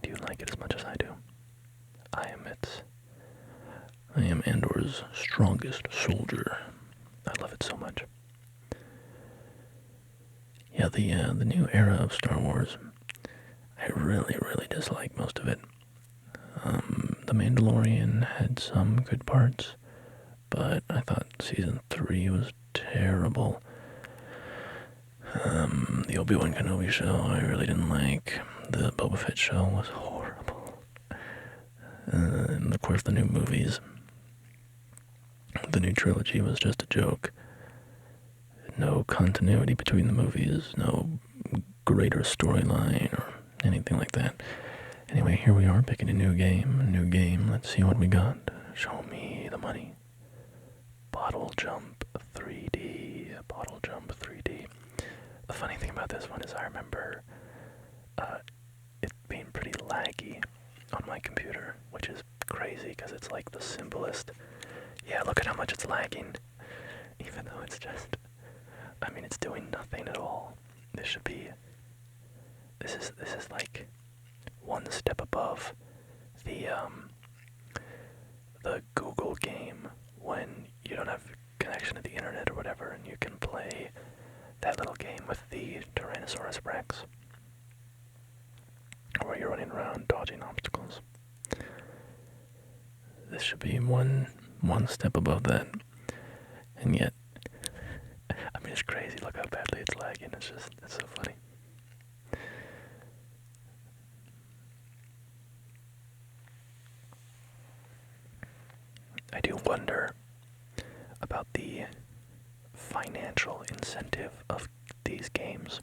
Do you like it as much as I do? I am Andor's strongest soldier. I love it so much. Yeah, the new era of Star Wars, I really, really dislike most of it. The Mandalorian had some good parts, but I thought Season 3 was terrible. The Obi-Wan Kenobi show I really didn't like. The Boba Fett show was horrible. And of course the new movies. The new trilogy was just a joke. No continuity between the movies, no greater storyline or anything like that. Anyway, here we are picking a new game. Let's see what we got. Show me the money. Bottle Jump 3D. Bottle Jump 3D. The funny thing about this one is I remember it being pretty laggy on my computer, which is crazy because it's like the simplest. Yeah, look at how much it's lagging. Even though it's just, I mean, it's doing nothing at all. This is like one step above the Google game when you don't have connection to the internet or whatever, and you can play that little game with the Tyrannosaurus Rex, where you're running around dodging obstacles. This should be one step above that, and yet, I mean, it's crazy. Look how badly it's lagging. It's so funny. I do wonder about the financial incentive of these games.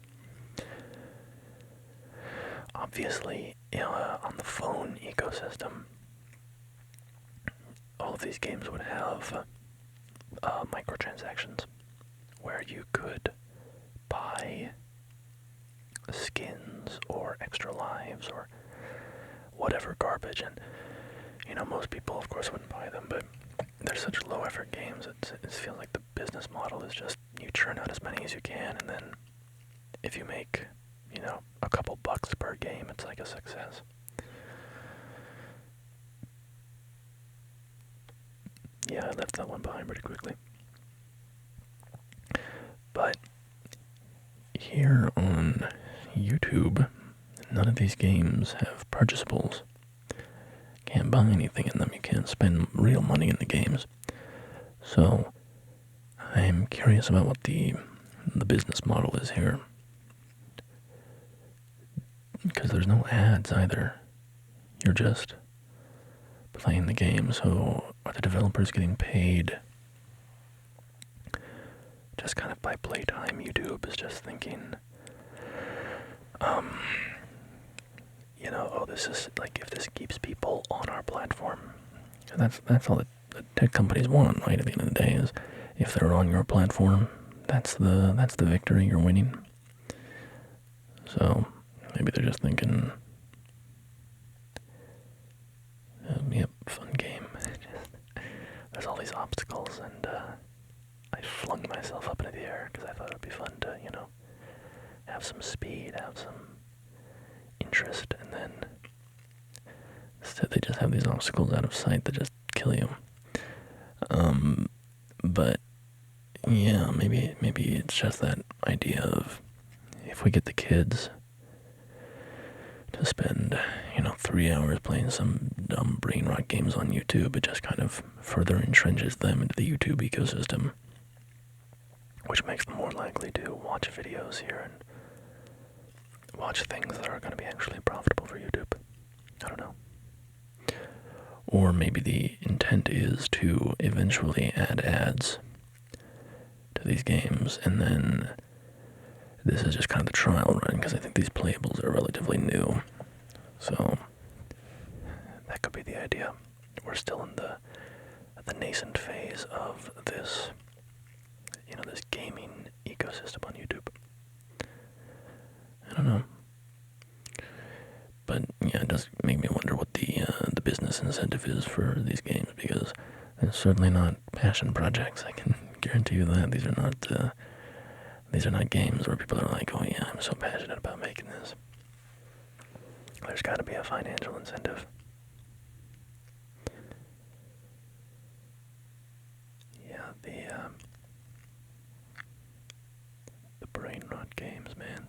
Obviously, on the phone ecosystem, all of these games would have microtransactions where you could buy skins or extra lives or whatever garbage, and most people of course wouldn't buy them, but they're such low effort games. It feels like the business model is just you churn out as many as you can, and then if you make a couple bucks per game, it's like a success. Yeah, I left that one behind pretty quickly. But here on YouTube, none of these games have purchasables. Can't buy anything in them. You can't spend real money in the games. So I'm curious about what the business model is here, because there's no ads either. You're just playing the game. So are the developers getting paid just kind of by playtime? YouTube is just thinking, oh, this is like, if this keeps people on our platform. And that's all the tech companies want, right? At the end of the day, is if they're on your platform, that's the victory. You're winning. So maybe they're just thinking, yep, fun game. There's all these obstacles, and I flung myself up into the air because I thought it would be fun to, have some speed, have some interest, and then instead they just have these obstacles out of sight that just kill you. But yeah, maybe it's just that idea of, if we get the kids to spend 3 hours playing some dumb Brainrot games on YouTube, it just kind of further entrenches them into the YouTube ecosystem, which makes them more likely to watch videos here and watch things that are going to be actually profitable for YouTube. I don't know. Or maybe the intent is to eventually add ads to these games, and then this is just kind of the trial run, because I think these playables are relatively new. So that could be the idea. We're still in the nascent phase of this, this gaming ecosystem on YouTube. I don't know. But yeah, it does make me wonder what the business incentive is for these games, because it's certainly not passion projects. I can guarantee you that these are not games where people are like, "Oh yeah, I'm so passionate about making this." There's got to be a financial incentive. Yeah, the Brainrot games, man.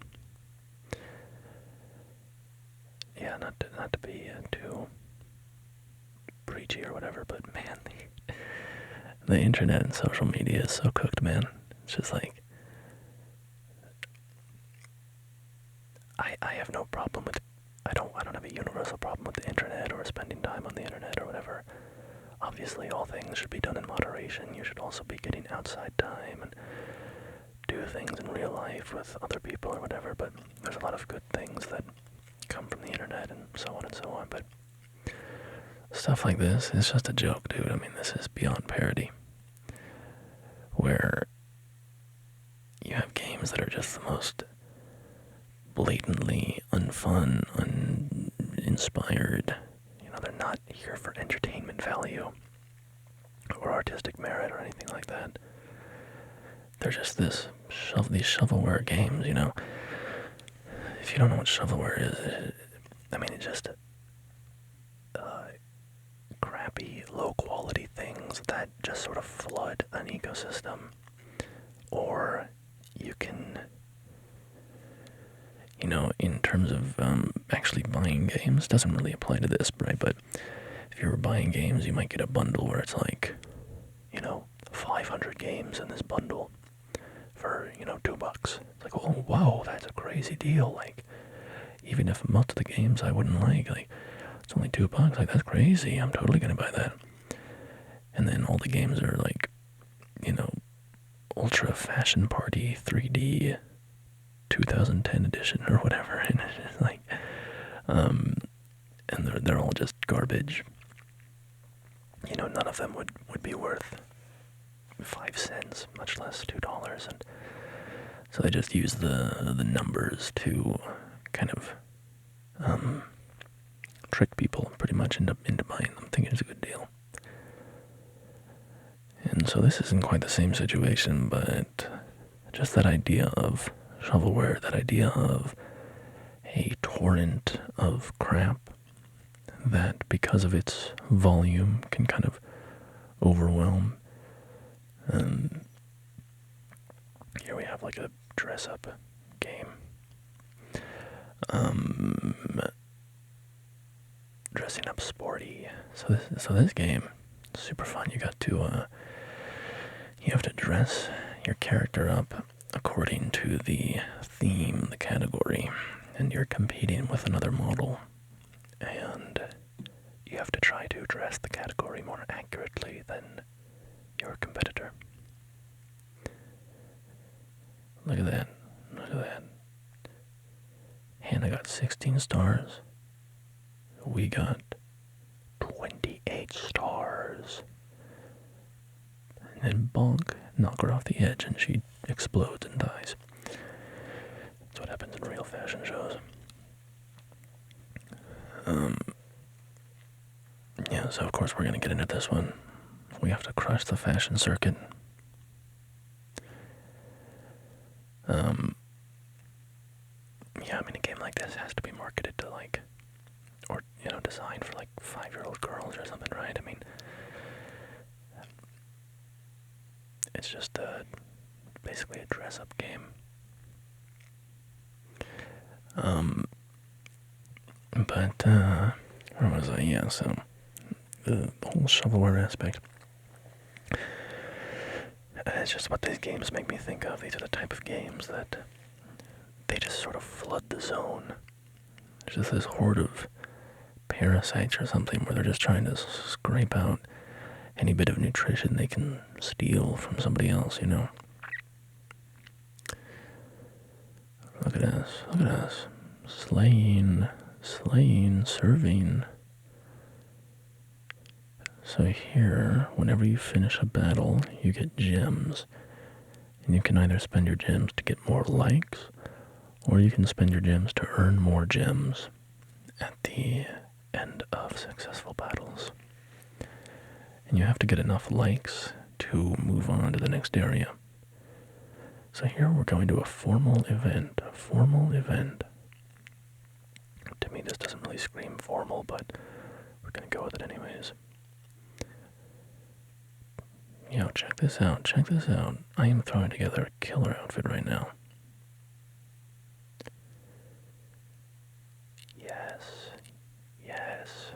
Yeah, not to be too preachy or whatever, but man, The internet and social media is so cooked, man. It's just like, I have no problem with, I don't have a universal problem with the internet or spending time on the internet or whatever. Obviously, all things should be done in moderation. You should also be getting outside time and do things in real life with other people or whatever, but there's a lot of good things that come from the internet and so on and so on, but stuff like this is just a joke, dude. I mean, this is beyond parody, where you have games that are just the most blatantly unfun, uninspired. They're not here for entertainment value or artistic merit or anything like that. They're just these shovelware games, If you don't know what shovelware is, it's just crappy, low-quality things that just sort of flood an ecosystem. Or you can, in terms of actually buying games, doesn't really apply to this, right? But if you were buying games, you might get a bundle where it's like, 500 games in this bundle for, $2. It's like, oh, wow, that's a crazy deal. Like, even if most of the games I wouldn't like it's only $2, like, that's crazy. I'm totally gonna buy that. And then all the games are like, Ultra Fashion Party 3D 2010 edition or whatever, and it's just like, and they're all just garbage. None of them would be worth 5 cents, much less $2, and so they just use the numbers to kind of trick people pretty much into buying them, thinking it's a good deal. And so this isn't quite the same situation, but just that idea of shovelware, that idea of a torrent of crap that, because of its volume, can kind of overwhelm. Here we have like a dress-up game. Dressing up sporty. So this game, super fun. You got to You have to dress your character up according to the theme, the category, and you're competing with another model. And you have to try to dress the category more accurately than your competitor. Look at that. Look at that. Hannah got 16 stars. We got 28 stars. And then bonk, knock her off the edge, and she explodes and dies. That's what happens in real fashion shows. Yeah, so of course we're going to get into this one. We have to crush the fashion circuit. Yeah, I mean, a game like this has to be marketed to, like, or, you know, designed for, like, 5-year-old girls or something, right? I mean, it's just basically a dress-up game. But, where was I? Yeah, so, the whole shovelware aspect. It's just what these games make me think of. These are the type of games that they just sort of flood the zone. There's just this horde of parasites or something where they're just trying to scrape out any bit of nutrition they can steal from somebody else, you know? Look at us, look at us. Slaying, serving. So here, whenever you finish a battle, you get gems. And you can either spend your gems to get more likes, or you can spend your gems to earn more gems at the end of successful battles. And you have to get enough likes to move on to the next area. So here we're going to a formal event. A formal event. To me, this doesn't really scream formal, but we're going to go with it anyways. Yo, check this out. Check this out. I am throwing together a killer outfit right now. Yes. Yes.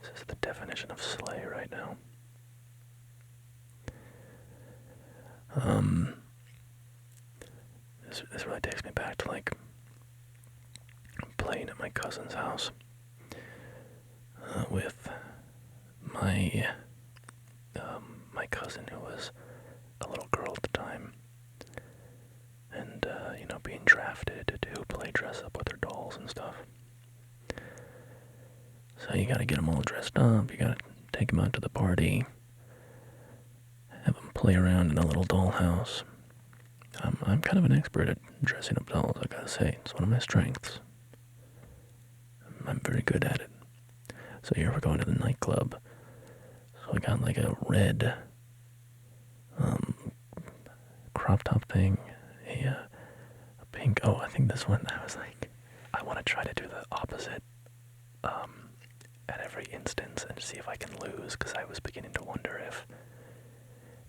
This is the definition of slay right now. This really takes me back to, like, playing at my cousin's house with my cousin, who was a little girl at the time, and you know, being drafted to play dress up with her dolls and stuff. So you gotta get them all dressed up, you gotta take them out to the party, have them play around in a little dollhouse. I'm kind of an expert at dressing up dolls, I gotta say. It's one of my strengths. I'm very good at it. So here we're going to the nightclub. So I got like a red crop top thing, a pink. Oh, I think this one, I was like, I want to try to do the opposite at every instance and see if I can lose, because I was beginning to wonder if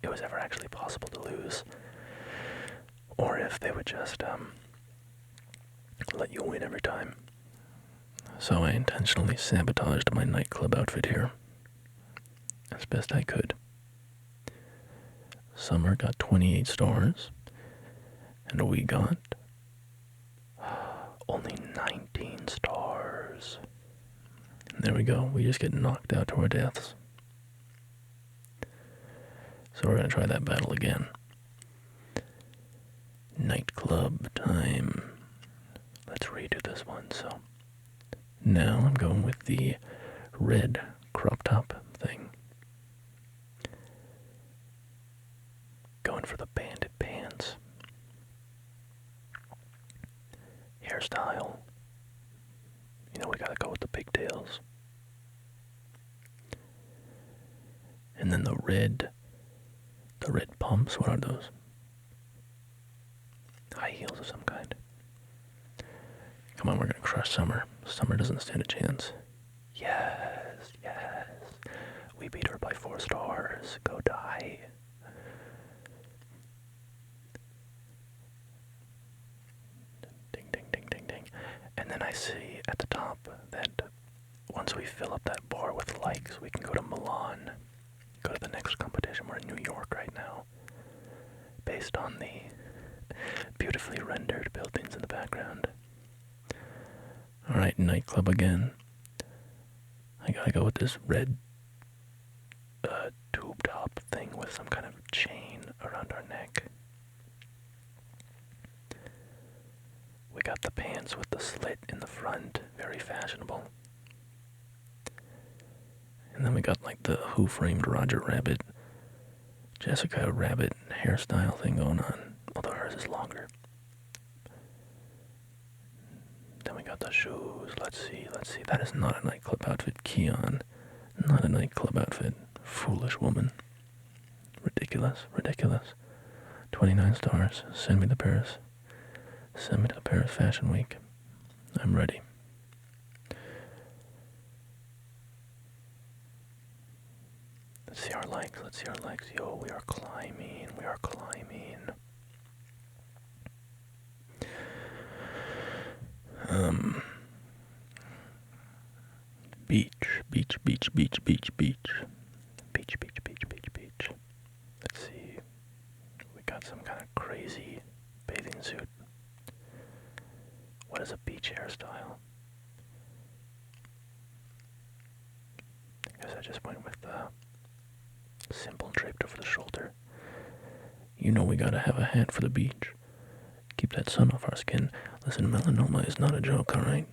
it was ever actually possible to lose, or if they would just let you win every time. So I intentionally sabotaged my nightclub outfit here as best I could. Summer got 28 stars, and we got only 19 stars. And there we go. We just get knocked out to our deaths. So we're going to try that battle again. Nightclub time. Let's redo this one. So now I'm going with the red crop top thing. Going for the bandit pants. Hairstyle. You know, we gotta go with the pigtails. And then the red pumps, what are those? High heels of some kind. Come on, we're gonna crush Summer. Summer doesn't stand a chance. Yes, yes. We beat her by 4 stars. Go die. Ding, ding, ding, ding, ding. And then I see at the top that once we fill up that bar with likes, we can go to Milan go to the next competition. We're in New York right now, based on the beautifully rendered buildings in the background. Alright, nightclub again. I gotta go with this red tube top thing with some kind of chain around our neck. We got the pants with the slit in the front, very fashionable. And then we got like the Who Framed Roger Rabbit, Jessica Rabbit hairstyle thing going on, although hers is longer. Then we got the shoes. Let's see. That is not a nightclub outfit, Keon. Not a nightclub outfit. Foolish woman. Ridiculous. 29 stars. Send me to Paris. Send me to Paris Fashion Week. I'm ready. Let's see our legs. Yo, we are climbing. Beach. Let's see. We got some kind of crazy bathing suit. What is a beach hairstyle? I guess I just went with simple draped over the shoulder. You know we gotta have a hat for the beach. Keep that sun off our skin. Listen, melanoma is not a joke, alright?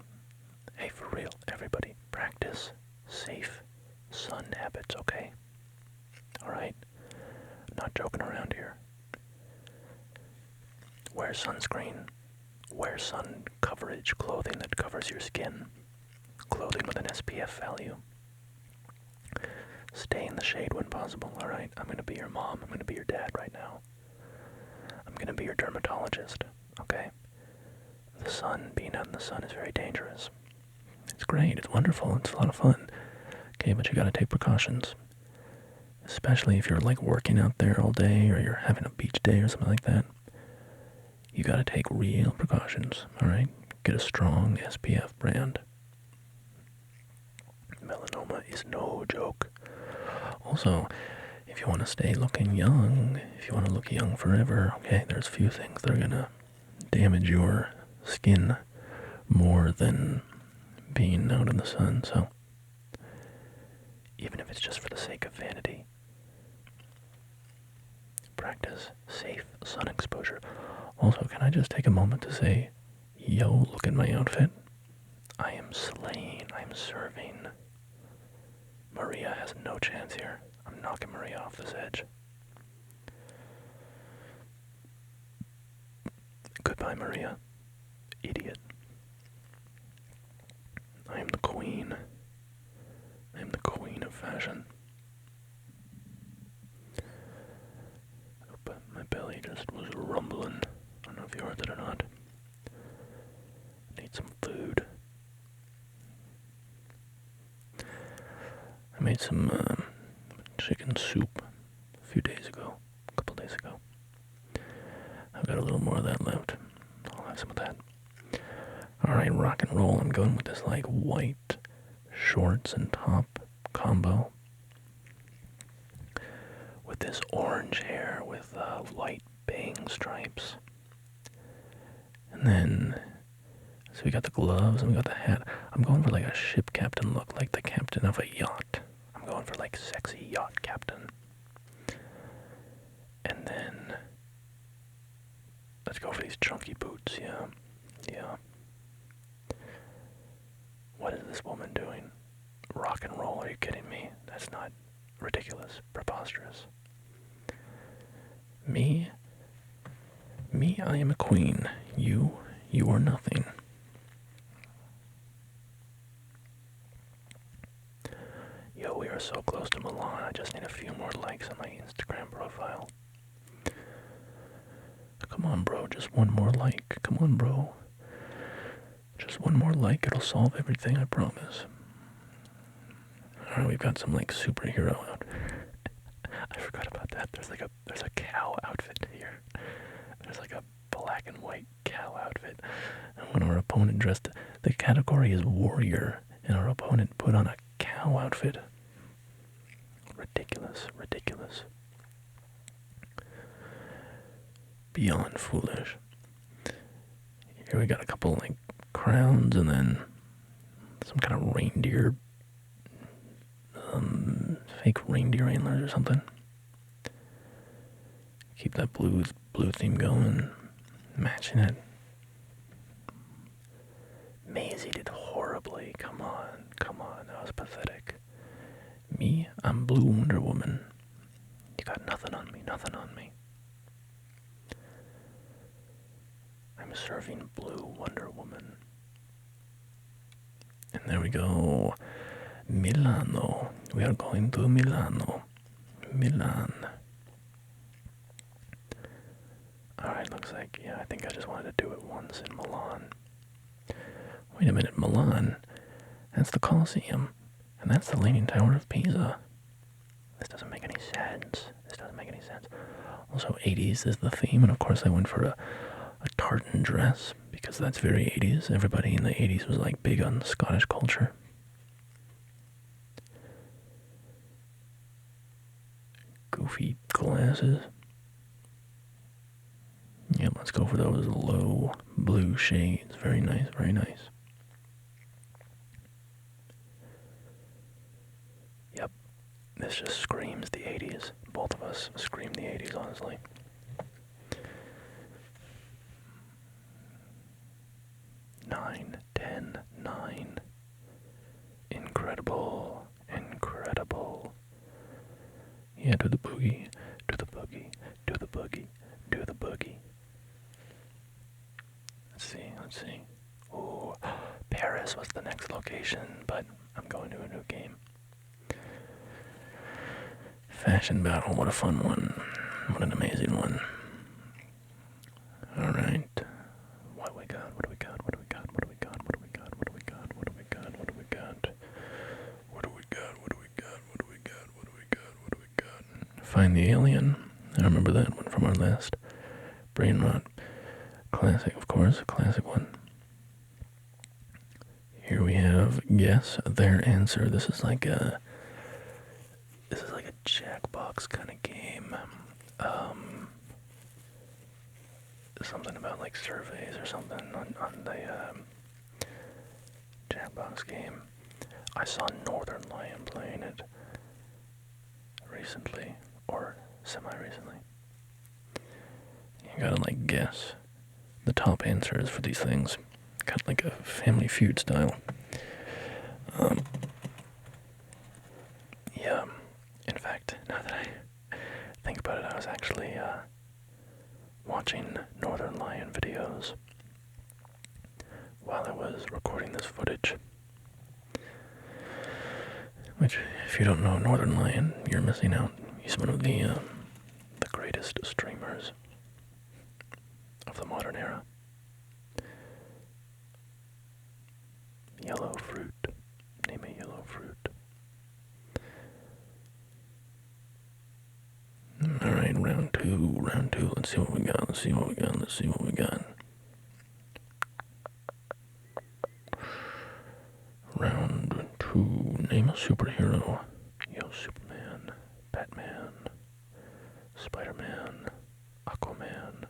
Hey, for real, everybody, practice safe sun habits, okay? Alright? Not joking around here. Wear sunscreen. Wear sun coverage clothing that covers your skin. Clothing with an SPF value. Stay in the shade when possible, alright? I'm gonna be your mom. I'm gonna be your dad right now. I'm gonna be your dermatologist, okay? The sun, being out in the sun is very dangerous. It's great, it's wonderful, it's a lot of fun. Okay, but you gotta take precautions. Especially if you're like working out there all day or you're having a beach day or something like that. You gotta take real precautions, alright? Get a strong SPF brand. Melanoma is no joke. Also, if you want to stay looking young, if you want to look young forever, okay, there's few things that are gonna damage your skin more than being out in the sun, so even if it's just for the sake of vanity, practice safe sun exposure. Also, can I just take a moment to say, yo, look at my outfit. I am slaying, I'm serving. Maria has no chance here. I'm knocking Maria off this edge. Goodbye, Maria. Idiot. I am the queen. I am the queen of fashion. Oop, my belly just was rumbling. I don't know if you heard that or not. I need some food. I made some chicken soup a couple days ago. I've got a little more of that left. I'll have some of that. Alright, rock and roll. I'm going with this like white shorts and top combo. With this orange hair with white bang stripes. And then, so we got the gloves and we got the hat. I'm going for like a ship captain look, like the captain of a yacht. I'm going for like sexy yacht captain. And then, let's go for these chunky boots, yeah. What is this woman doing? Rock and roll, are you kidding me? That's not ridiculous, preposterous. Me, I am a queen. You are nothing. Yo, we are so close to Milan. I just need a few more likes on my Instagram profile. Come on, bro, just one more like. Come on, bro. Just one more like, it'll solve everything, I promise. Alright, we've got some like superhero out. I forgot about that. There's a cow outfit here. There's like a black and white cow outfit. And when our opponent dressed, the category is warrior, and our opponent put on a cow outfit. Ridiculous. is beyond foolish. Here we got a couple like crowns and then some kind of reindeer, fake reindeer antlers or something. Keep that blue theme going, matching it. Maisie did horribly. Come on, that was pathetic. Me, I'm Blue Wonder Woman. You got nothing on me, nothing on me. I'm serving Blue Wonder Woman. And there we go. Milano. We are going to Milano. Milan. Alright, looks like, yeah, I think I just wanted to do it once in Milan. Wait a minute, Milan? That's the Colosseum. And that's the Leaning Tower of Pisa. This doesn't make any sense. Also, 80s is the theme, and of course I went for a tartan dress, because that's very 80s. Everybody in the 80s was like big on Scottish culture. Goofy glasses. Yeah, let's go for those low blue shades. Very nice, very nice. Yep, this just screams the 80s. Both of us scream the 80s, honestly. Nine, 10, 9. Incredible, incredible. Yeah, do the boogie, do the boogie, do the boogie, do the boogie. Let's see. Ooh, Paris was the next location, but I'm going to a new game. Fashion battle, what a fun one. What an amazing one. Alright. What do we got? Find the Alien. I remember that one from our last Brainrot. Classic, of course, a classic one. Here we have guess their answer. This is like a Jackbox kind of game. Something about like surveys or something on the Jackbox game. I saw Northern Lion playing it recently, or semi-recently. You gotta like guess the top answers for these things. Kind of like a Family Feud style. Yeah, in fact, now that I think about it, I was actually watching Northern Lion videos while I was recording this footage. Which, if you don't know Northern Lion, you're missing out. He's one of the greatest streamers of the modern era. Yellow fruit. Name a yellow fruit. Alright, round two. Let's see what we got. Round two. Name a superhero. Yo, Superman, Batman, Spider-Man, Aquaman.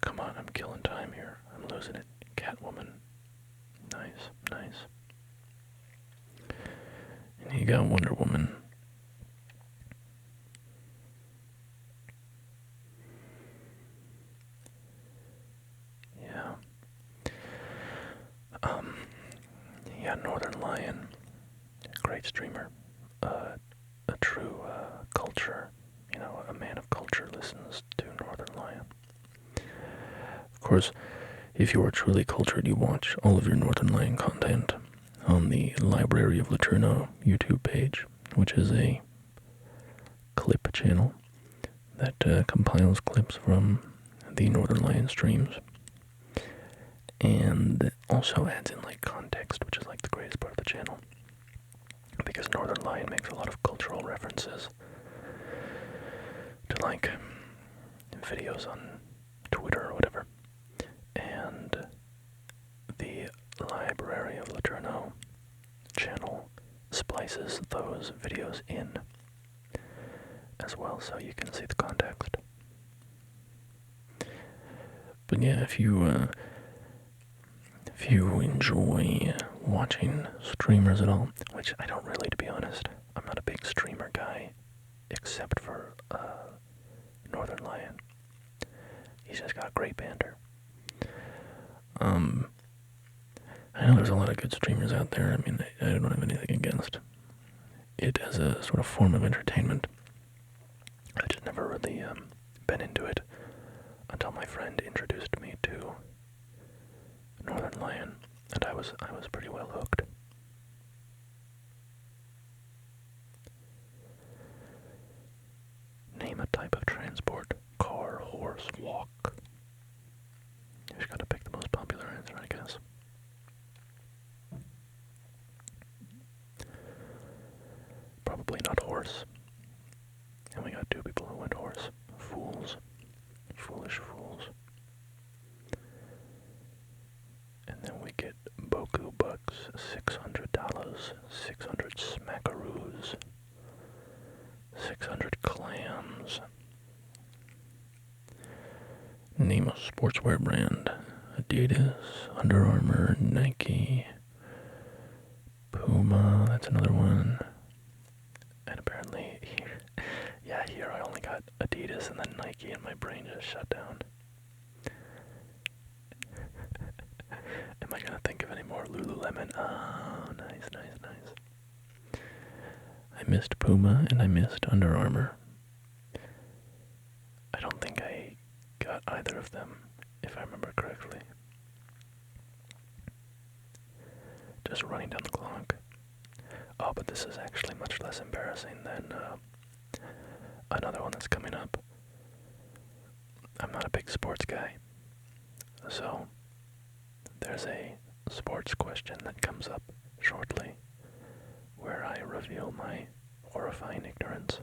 Come on, I'm killing time here. I'm losing it. Catwoman. Nice. And you got Wonder Woman. Yeah, Northern Lion, great streamer, a true culture, a man of culture listens to Northern Lion. Of course, if you are truly cultured, you watch all of your Northern Lion content on the Library of Laterno YouTube page, which is a clip channel that compiles clips from the Northern Lion streams. And also adds in like context, which is like the greatest part of the channel, because Northern Lion makes a lot of cultural references to like videos on Twitter or whatever, and the Library of Laterno channel splices as well, so you can see the context. But yeah, if you enjoy watching streamers at all, Which I don't really, to be honest. I'm not a big streamer guy, except for Northern Lion. He's just got great banter. I know there's a lot of good streamers out there. I mean, I don't have anything against it as a sort of form of entertainment. I've just never really been into it until my friend introduced me to Northern Lion, and I was pretty well hooked. Name a type of transport: car, horse, walk. You just gotta pick the most popular answer, I guess. Probably not horse. And we got two people who went horse. Fools. Foolish fools. And then we get Boku Bucks, $600, 600 smackaroos, 600 clams. Name a sportswear brand: Adidas, Under Armour, Nike, Puma, that's another one. And apparently, here I only got Adidas and then Nike, and my brain just shut down. Am I gonna think of any more? Lululemon. Oh, nice, nice, nice. I missed Puma and I missed Under Armour. I don't think I got either of them, if I remember correctly. Just running down the clock. Oh, but this is actually much less embarrassing than another one that's coming up. I'm not a big sports guy, so there's a sports question that comes up shortly where I reveal my horrifying ignorance.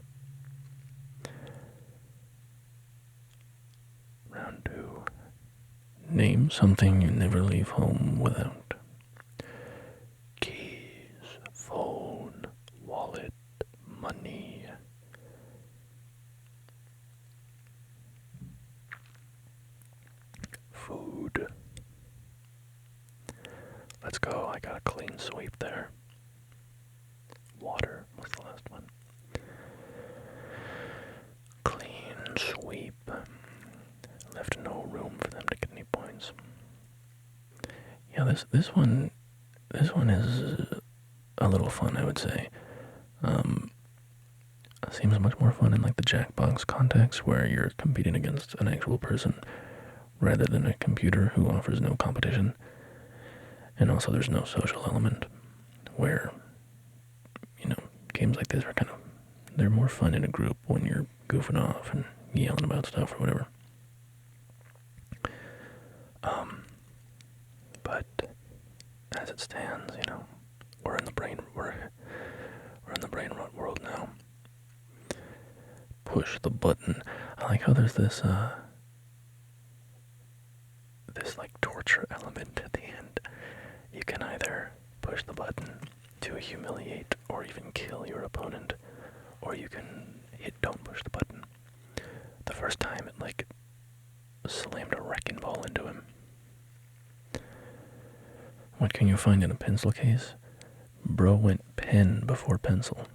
Round 2. Name something you never leave home without. Keys, phone, wallet, money. Food. Let's go. I got a clean sweep there. Water was the last one. Clean sweep. Left no room for them to get any points. Yeah, this one is a little fun, I would say. Seems much more fun in like the Jackbox context, where you're competing against an actual person rather than a computer who offers no competition. And also there's no social element, where, you know, games like this are they're more fun in a group when you're goofing off and yelling about stuff or whatever. But as it stands, we're in the Brainrot world now. Push the button. I like how there's this like torture element at the end. You can either push the button to humiliate or even kill your opponent, or you can hit don't push the button. The first time it like slammed a wrecking ball into him. What can you find in a pencil case? Bro went pen before pencil.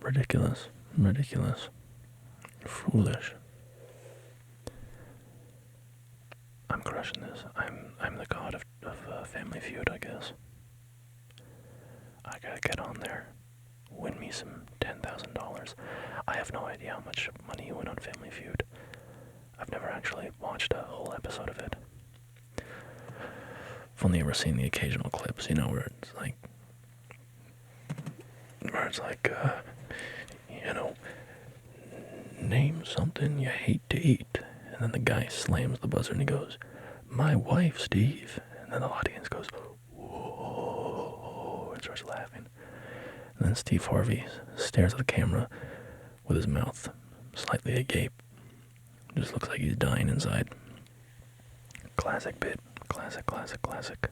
Ridiculous. Ridiculous. Foolish. I'm crushing this. I'm the god of Family Feud, I guess. I gotta get on there. Win me some $10,000. I have no idea how much money you win on Family Feud. I've never actually watched a whole episode of it. I've only ever seen the occasional clips, where it's like, name something you hate to eat. And then the guy slams the buzzer and he goes, my wife, Steve. And then the audience goes, whoa, and starts laughing. And then Steve Harvey stares at the camera with his mouth slightly agape. Just looks like he's dying inside. Classic bit. Classic, classic, classic.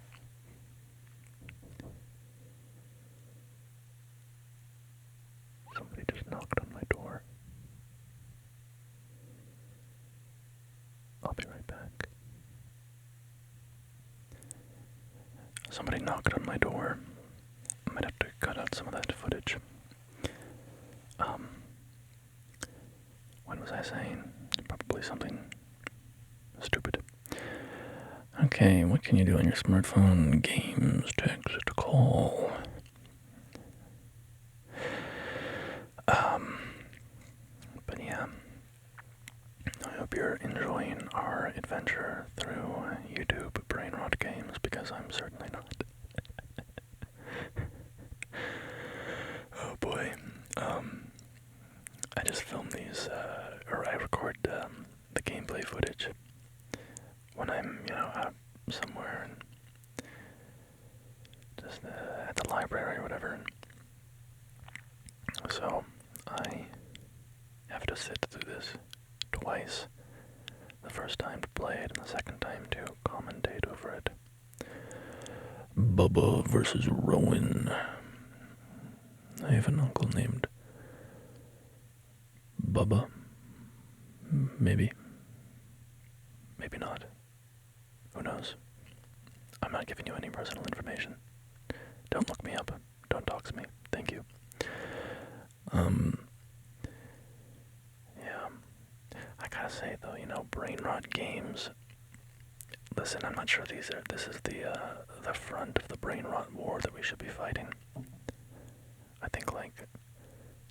Somebody just knocked on my door. Somebody knocked on my door. I might have to cut out some of that footage. What was I saying? Probably something stupid. Okay, what can you do on your smartphone? Games, text, call. But yeah, I hope you're enjoying our adventure through YouTube Brainrot games, because I'm certainly not. Oh boy. I just filmed these, or I record the gameplay footage when I'm, out somewhere and just at the library or whatever. So I have to sit through this twice. The first time to play it, and the second time to commentate over it. Bubba versus Rowan. I have an uncle named Bubba. Maybe. Maybe not. Who knows? I'm not giving you any personal information. Don't look me up. Don't dox me. Thank you. Yeah. I gotta say though, Brainrot games. Listen, I'm not sure this is the front of the Brainrot war that we should be fighting. I think like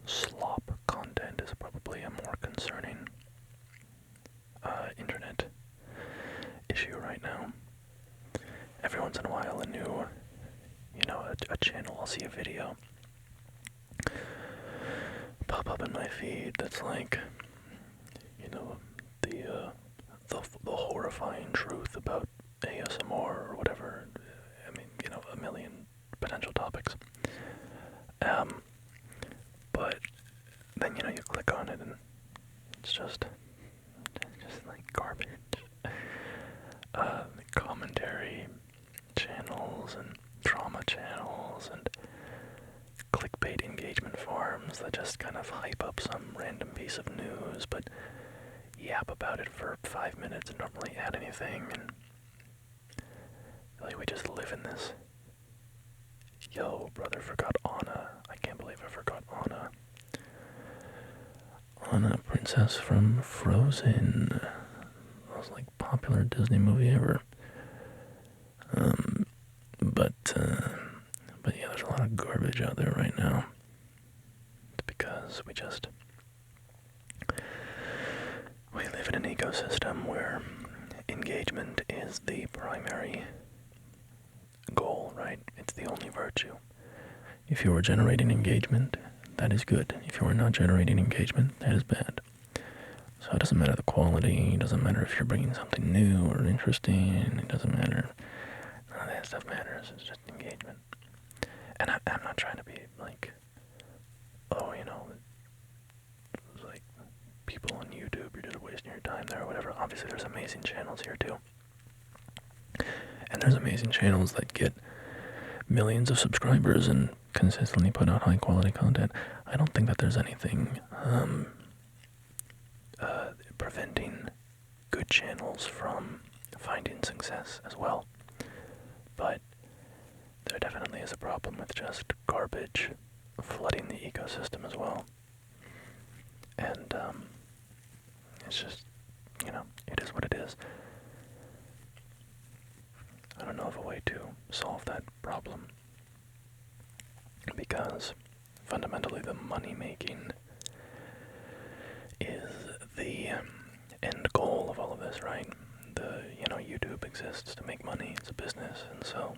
slop content is probably a more concerning internet issue right now. Every once in a while, a new, a channel, I'll see a video pop up in my feed that's like, the horrifying truth about ASMR or whatever. I mean, a million potential topics. But then, you click on it and it's just like garbage. Commentary channels and drama channels and clickbait engagement forums that just kind of hype up some random piece of news, but yap about it for 5 minutes and don't really add anything, and like we just live in this. Yo, brother, forgot Anna. I can't believe I forgot Anna. Anna, princess from Frozen. That was like popular Disney movie ever. But yeah, there's a lot of garbage out there right now. It's because we live in an ecosystem where engagement is the primary goal, right? It's the only virtue. If you are generating engagement, that is good. If you are not generating engagement, that is bad. So it doesn't matter the quality, it doesn't matter if you're bringing something new or interesting, it doesn't matter. None of that stuff matters, it's just engagement. And I'm not trying to be like, like people on YouTube, you're just wasting your time there or whatever. Obviously there's amazing channels here too. And there's amazing channels that get millions of subscribers and consistently put out high quality content. I don't think that there's anything preventing good channels from finding success as well. But there definitely is a problem with just garbage flooding the ecosystem as well. And it's just, it is what it is. I don't know of a way to solve that problem, because fundamentally the money making is the end goal of all of this, right? YouTube exists to make money. It's a business, and so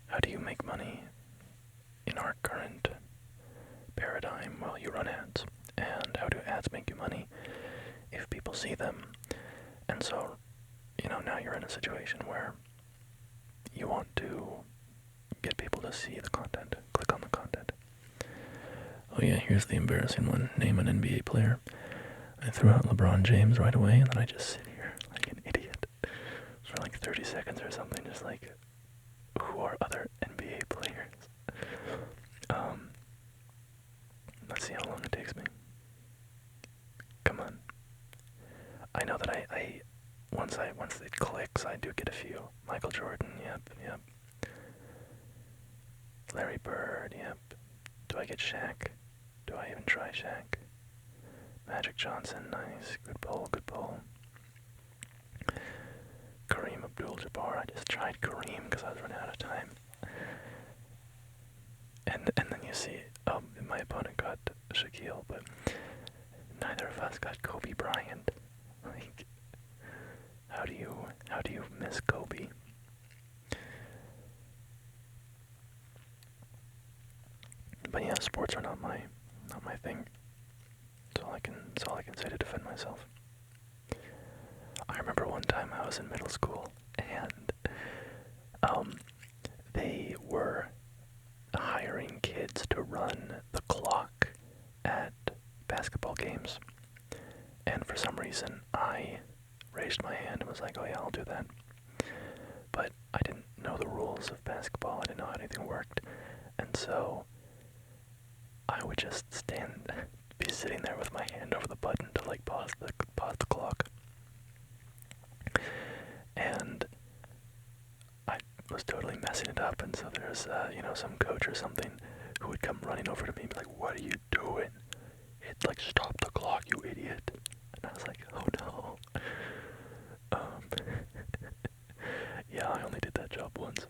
how do you make money in our current paradigm? Well, you run ads. And how do ads make you money? If people see them. And so, now you're in a situation where you want to get people to see the content, click on the content. Oh yeah, here's the embarrassing one. Name an NBA player. I threw out LeBron James right away, and then I just sit here like an idiot for like 30 seconds or something, just like, who are other NBA players? Let's see how long it takes me. Come on. I know that I once it clicks, I do get a few. Michael Jordan, yep. Larry Bird, yep. Do I get Shaq? Do I even try Shaq? Magic Johnson, nice. Good pull, good pull. Kareem Abdul-Jabbar, I just tried Kareem because I was running out of time. And then you see, my opponent got Shaquille, but neither of us got Kobe Bryant. Like, how do you miss Kobe? But yeah, sports are not my thing. That's all I can say to defend myself. I remember one time I was in middle school and they were hiring kids to run the clock at basketball games. And for some reason I raised my hand and was like, oh yeah, I'll do that. But I didn't know the rules of basketball. I didn't know how anything worked. And so I would just be sitting there with my hand over the button to like pause the clock. And I was totally messing it up, and so there's some coach or something who would come running over to me and be like, what are you doing? It's like, stop the clock, you idiot. And I was like, oh no. Yeah, I only did that job once.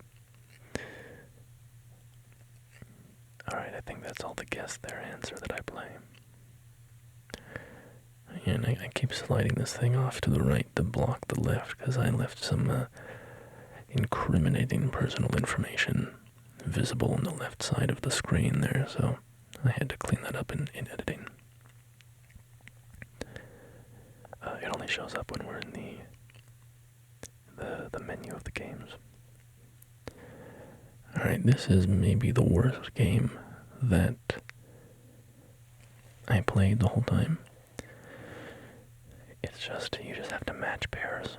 Alright, I think that's all the guess their answer that I play. And I keep sliding this thing off to the right to block the left because I left some incriminating personal information visible on the left side of the screen there, so I had to clean that up in editing. It only shows up when we're in the menu of the games. Alright, this is maybe the worst game that I played the whole time. You just have to match pairs.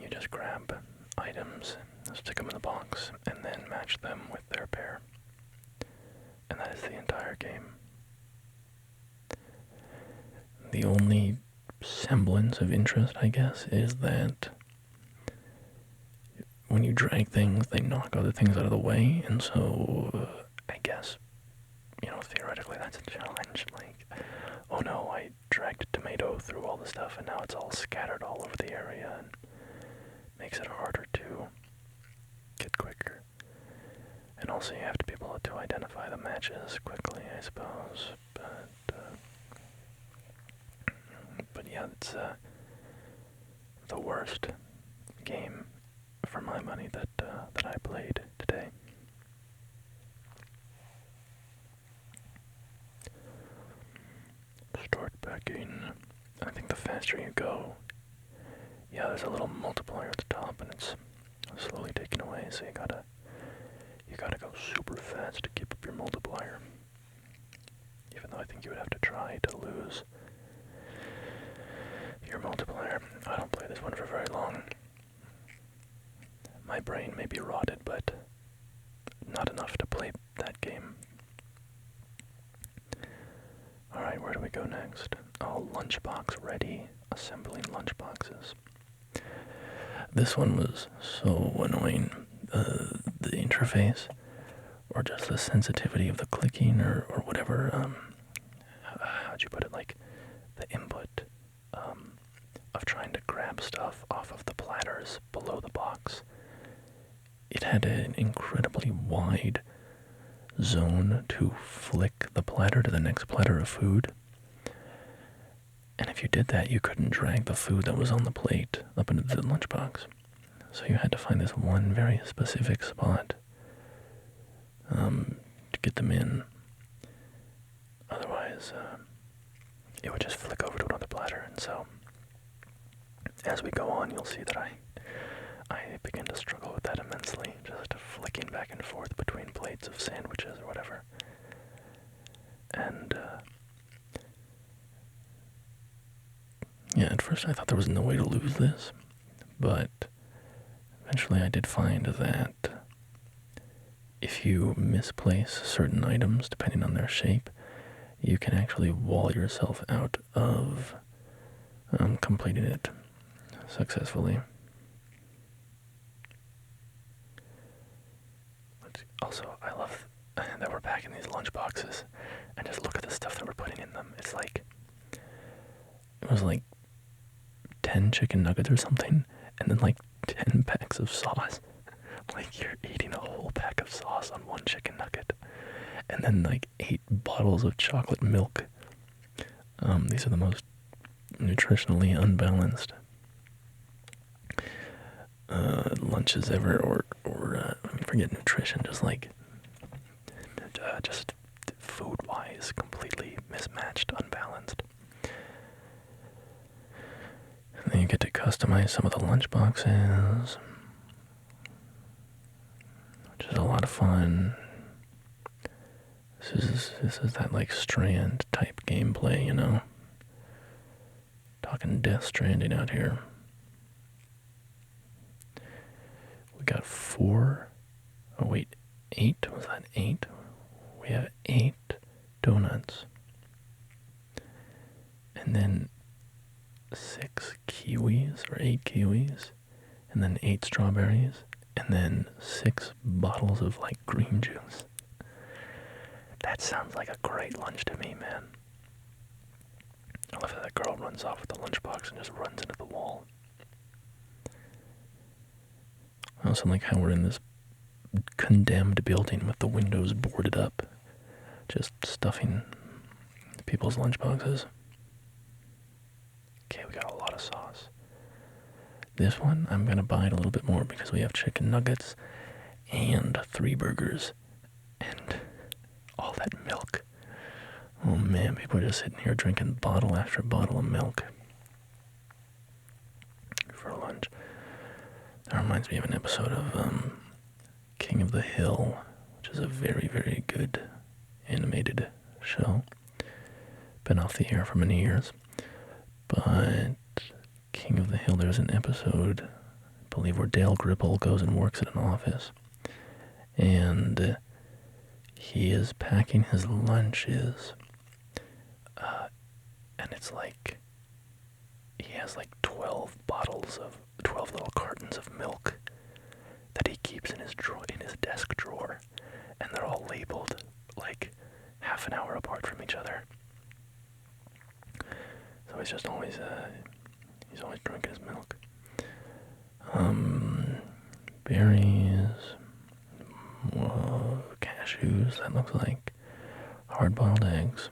You just grab items, stick them in the box, and then match them with their pair. And that is the entire game. The only semblance of interest, I guess, is that when you drag things, they knock other things out of the way, and so I guess, theoretically that's a challenge. Like, oh no, I dragged a tomato through all the stuff and now it's all scattered all over the area and makes it harder to get quicker. And also you have to be able to identify the matches quickly, I suppose. But yeah, it's the worst game for my money that I played today. Start packing. I think the faster you go, yeah, there's a little multiplier at the top, and it's slowly taken away. So you gotta go super fast to keep up your multiplier. Even though I think you would have to try to lose your multiplier. I don't play this one for very long. My brain may be rotted, but not enough to play that game. Alright, where do we go next? Oh, lunchbox ready. Assembling lunchboxes. this one was so annoying. The interface, or just the sensitivity of the clicking, or whatever, how'd you put it, like, the input, of trying to grab stuff off of the platters below the box. It had an incredibly wide zone to flick the platter to the next platter of food. And if you did that, you couldn't drag the food that was on the plate up into the lunchbox. So you had to find this one very specific spot to get them in. Otherwise, it would just flick over to another platter. And so, as we go on, you'll see that I begin to struggle with that immensely, just flicking back and forth between plates of sandwiches or whatever. And, yeah, at first I thought there was no way to lose this, but eventually I did find that if you misplace certain items, depending on their shape, you can actually wall yourself out of completing it successfully. Also, I love packing these lunch boxes, and just look at the stuff that we're putting in them. It's like, It was like 10 chicken nuggets or something, and then like 10 packs of sauce. like you're eating a whole pack of sauce on one chicken nugget. And then like 8 bottles of chocolate milk. These are the most nutritionally unbalanced lunches ever, or forget nutrition, just like just food-wise, completely mismatched, unbalanced. And then you get to customize some of the lunch boxes, which is a lot of fun. This is that like Strand type gameplay, you know? Talking Death Stranding out here. We got 4. Oh wait, 8? Was that 8? We have 8 donuts. And then 6 kiwis, or 8 kiwis. And then 8 strawberries. And then 6 bottles of like green juice. That sounds like a great lunch to me, man. I love how that girl runs off with the lunchbox and just runs into the wall. I also like how we're in this condemned building with the windows boarded up, just stuffing people's lunchboxes. Okay, we got a lot of sauce. This one, I'm gonna buy it a little bit more because we have chicken nuggets and 3 burgers and all that milk. Oh man, people are just sitting here drinking bottle after bottle of milk for lunch. That reminds me of an episode of King of the Hill, which is a very, very good animated show. Been off the air for many years. But King of the Hill, there's an episode, I believe, where Dale Gribble goes and works at an office. And he is packing his lunches. And it's like, he has like 12 little cartons of milk that he keeps in his desk drawer. And they're all labeled like half an hour apart from each other. So he's just always, drinking his milk. Berries, cashews, that looks like hard-boiled eggs.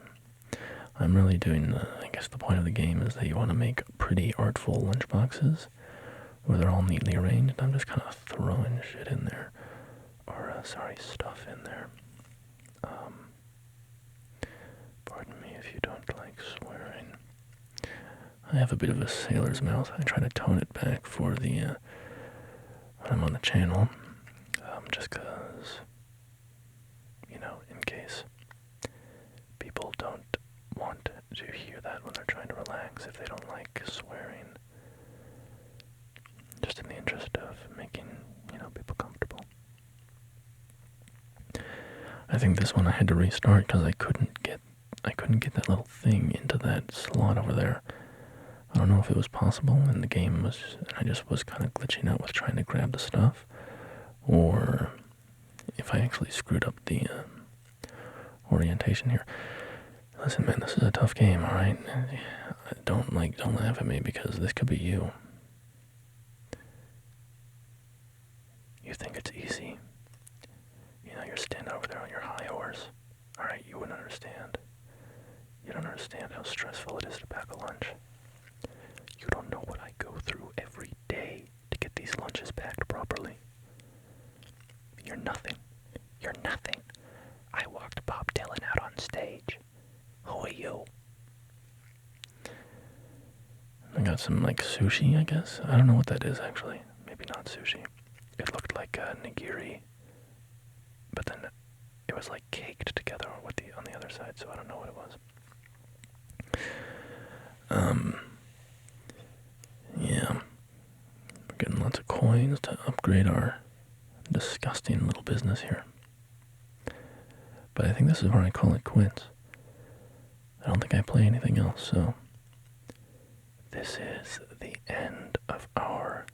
I'm really doing, I guess the point of the game is that you want to make pretty artful lunchboxes where they're all neatly arranged. I'm just kind of throwing shit in there. Or, stuff in there. Pardon me if you don't like swearing. I have a bit of a sailor's mouth. I try to tone it back for the, when I'm on the channel. Just because, in case people don't want to hear that when they're trying to relax, if they don't like swearing. Just in the interest of making, people comfortable. I think this one I had to restart because I couldn't get that little thing into that slot over there. I don't know if it was possible and the game was, and I just was kind of glitching out with trying to grab the stuff, or if I actually screwed up the orientation here. Listen, man, this is a tough game, alright? Don't laugh at me because this could be you. You think it's easy? You're standing over there on your high horse. Alright, you wouldn't understand. You don't understand how stressful it is to pack a lunch. You don't know what I go through every day to get these lunches packed properly. You're nothing. You're nothing. I walked Bob Dylan out on stage. Who are you? I got some, like, sushi, I guess? I don't know what that is, actually. Maybe not sushi. It looked like nigiri, but then it was, like, caked together on the other side, so I don't know what it was. Yeah. We're getting lots of coins to upgrade our disgusting little business here. But I think this is where I call it quits. I don't think I play anything else, so... This is the end of our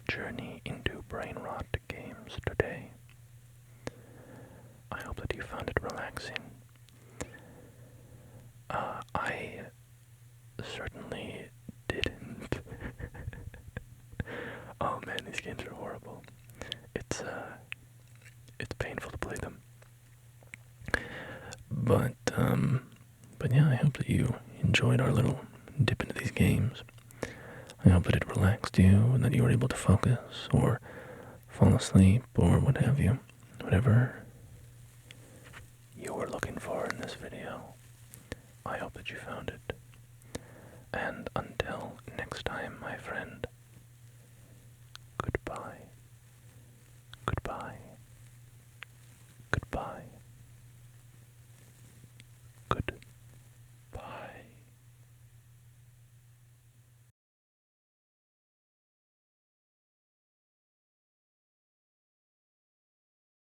journey into Brainrot games today. I I hope that you found it relaxing. I certainly didn't. Oh man, these games are horrible. It's painful to play them. But yeah, I hope that you enjoyed our little dip into these games. I hope that it relaxed you and that you were able to focus or fall asleep or what have you. Whatever you were looking for in this video, I hope that you found it. And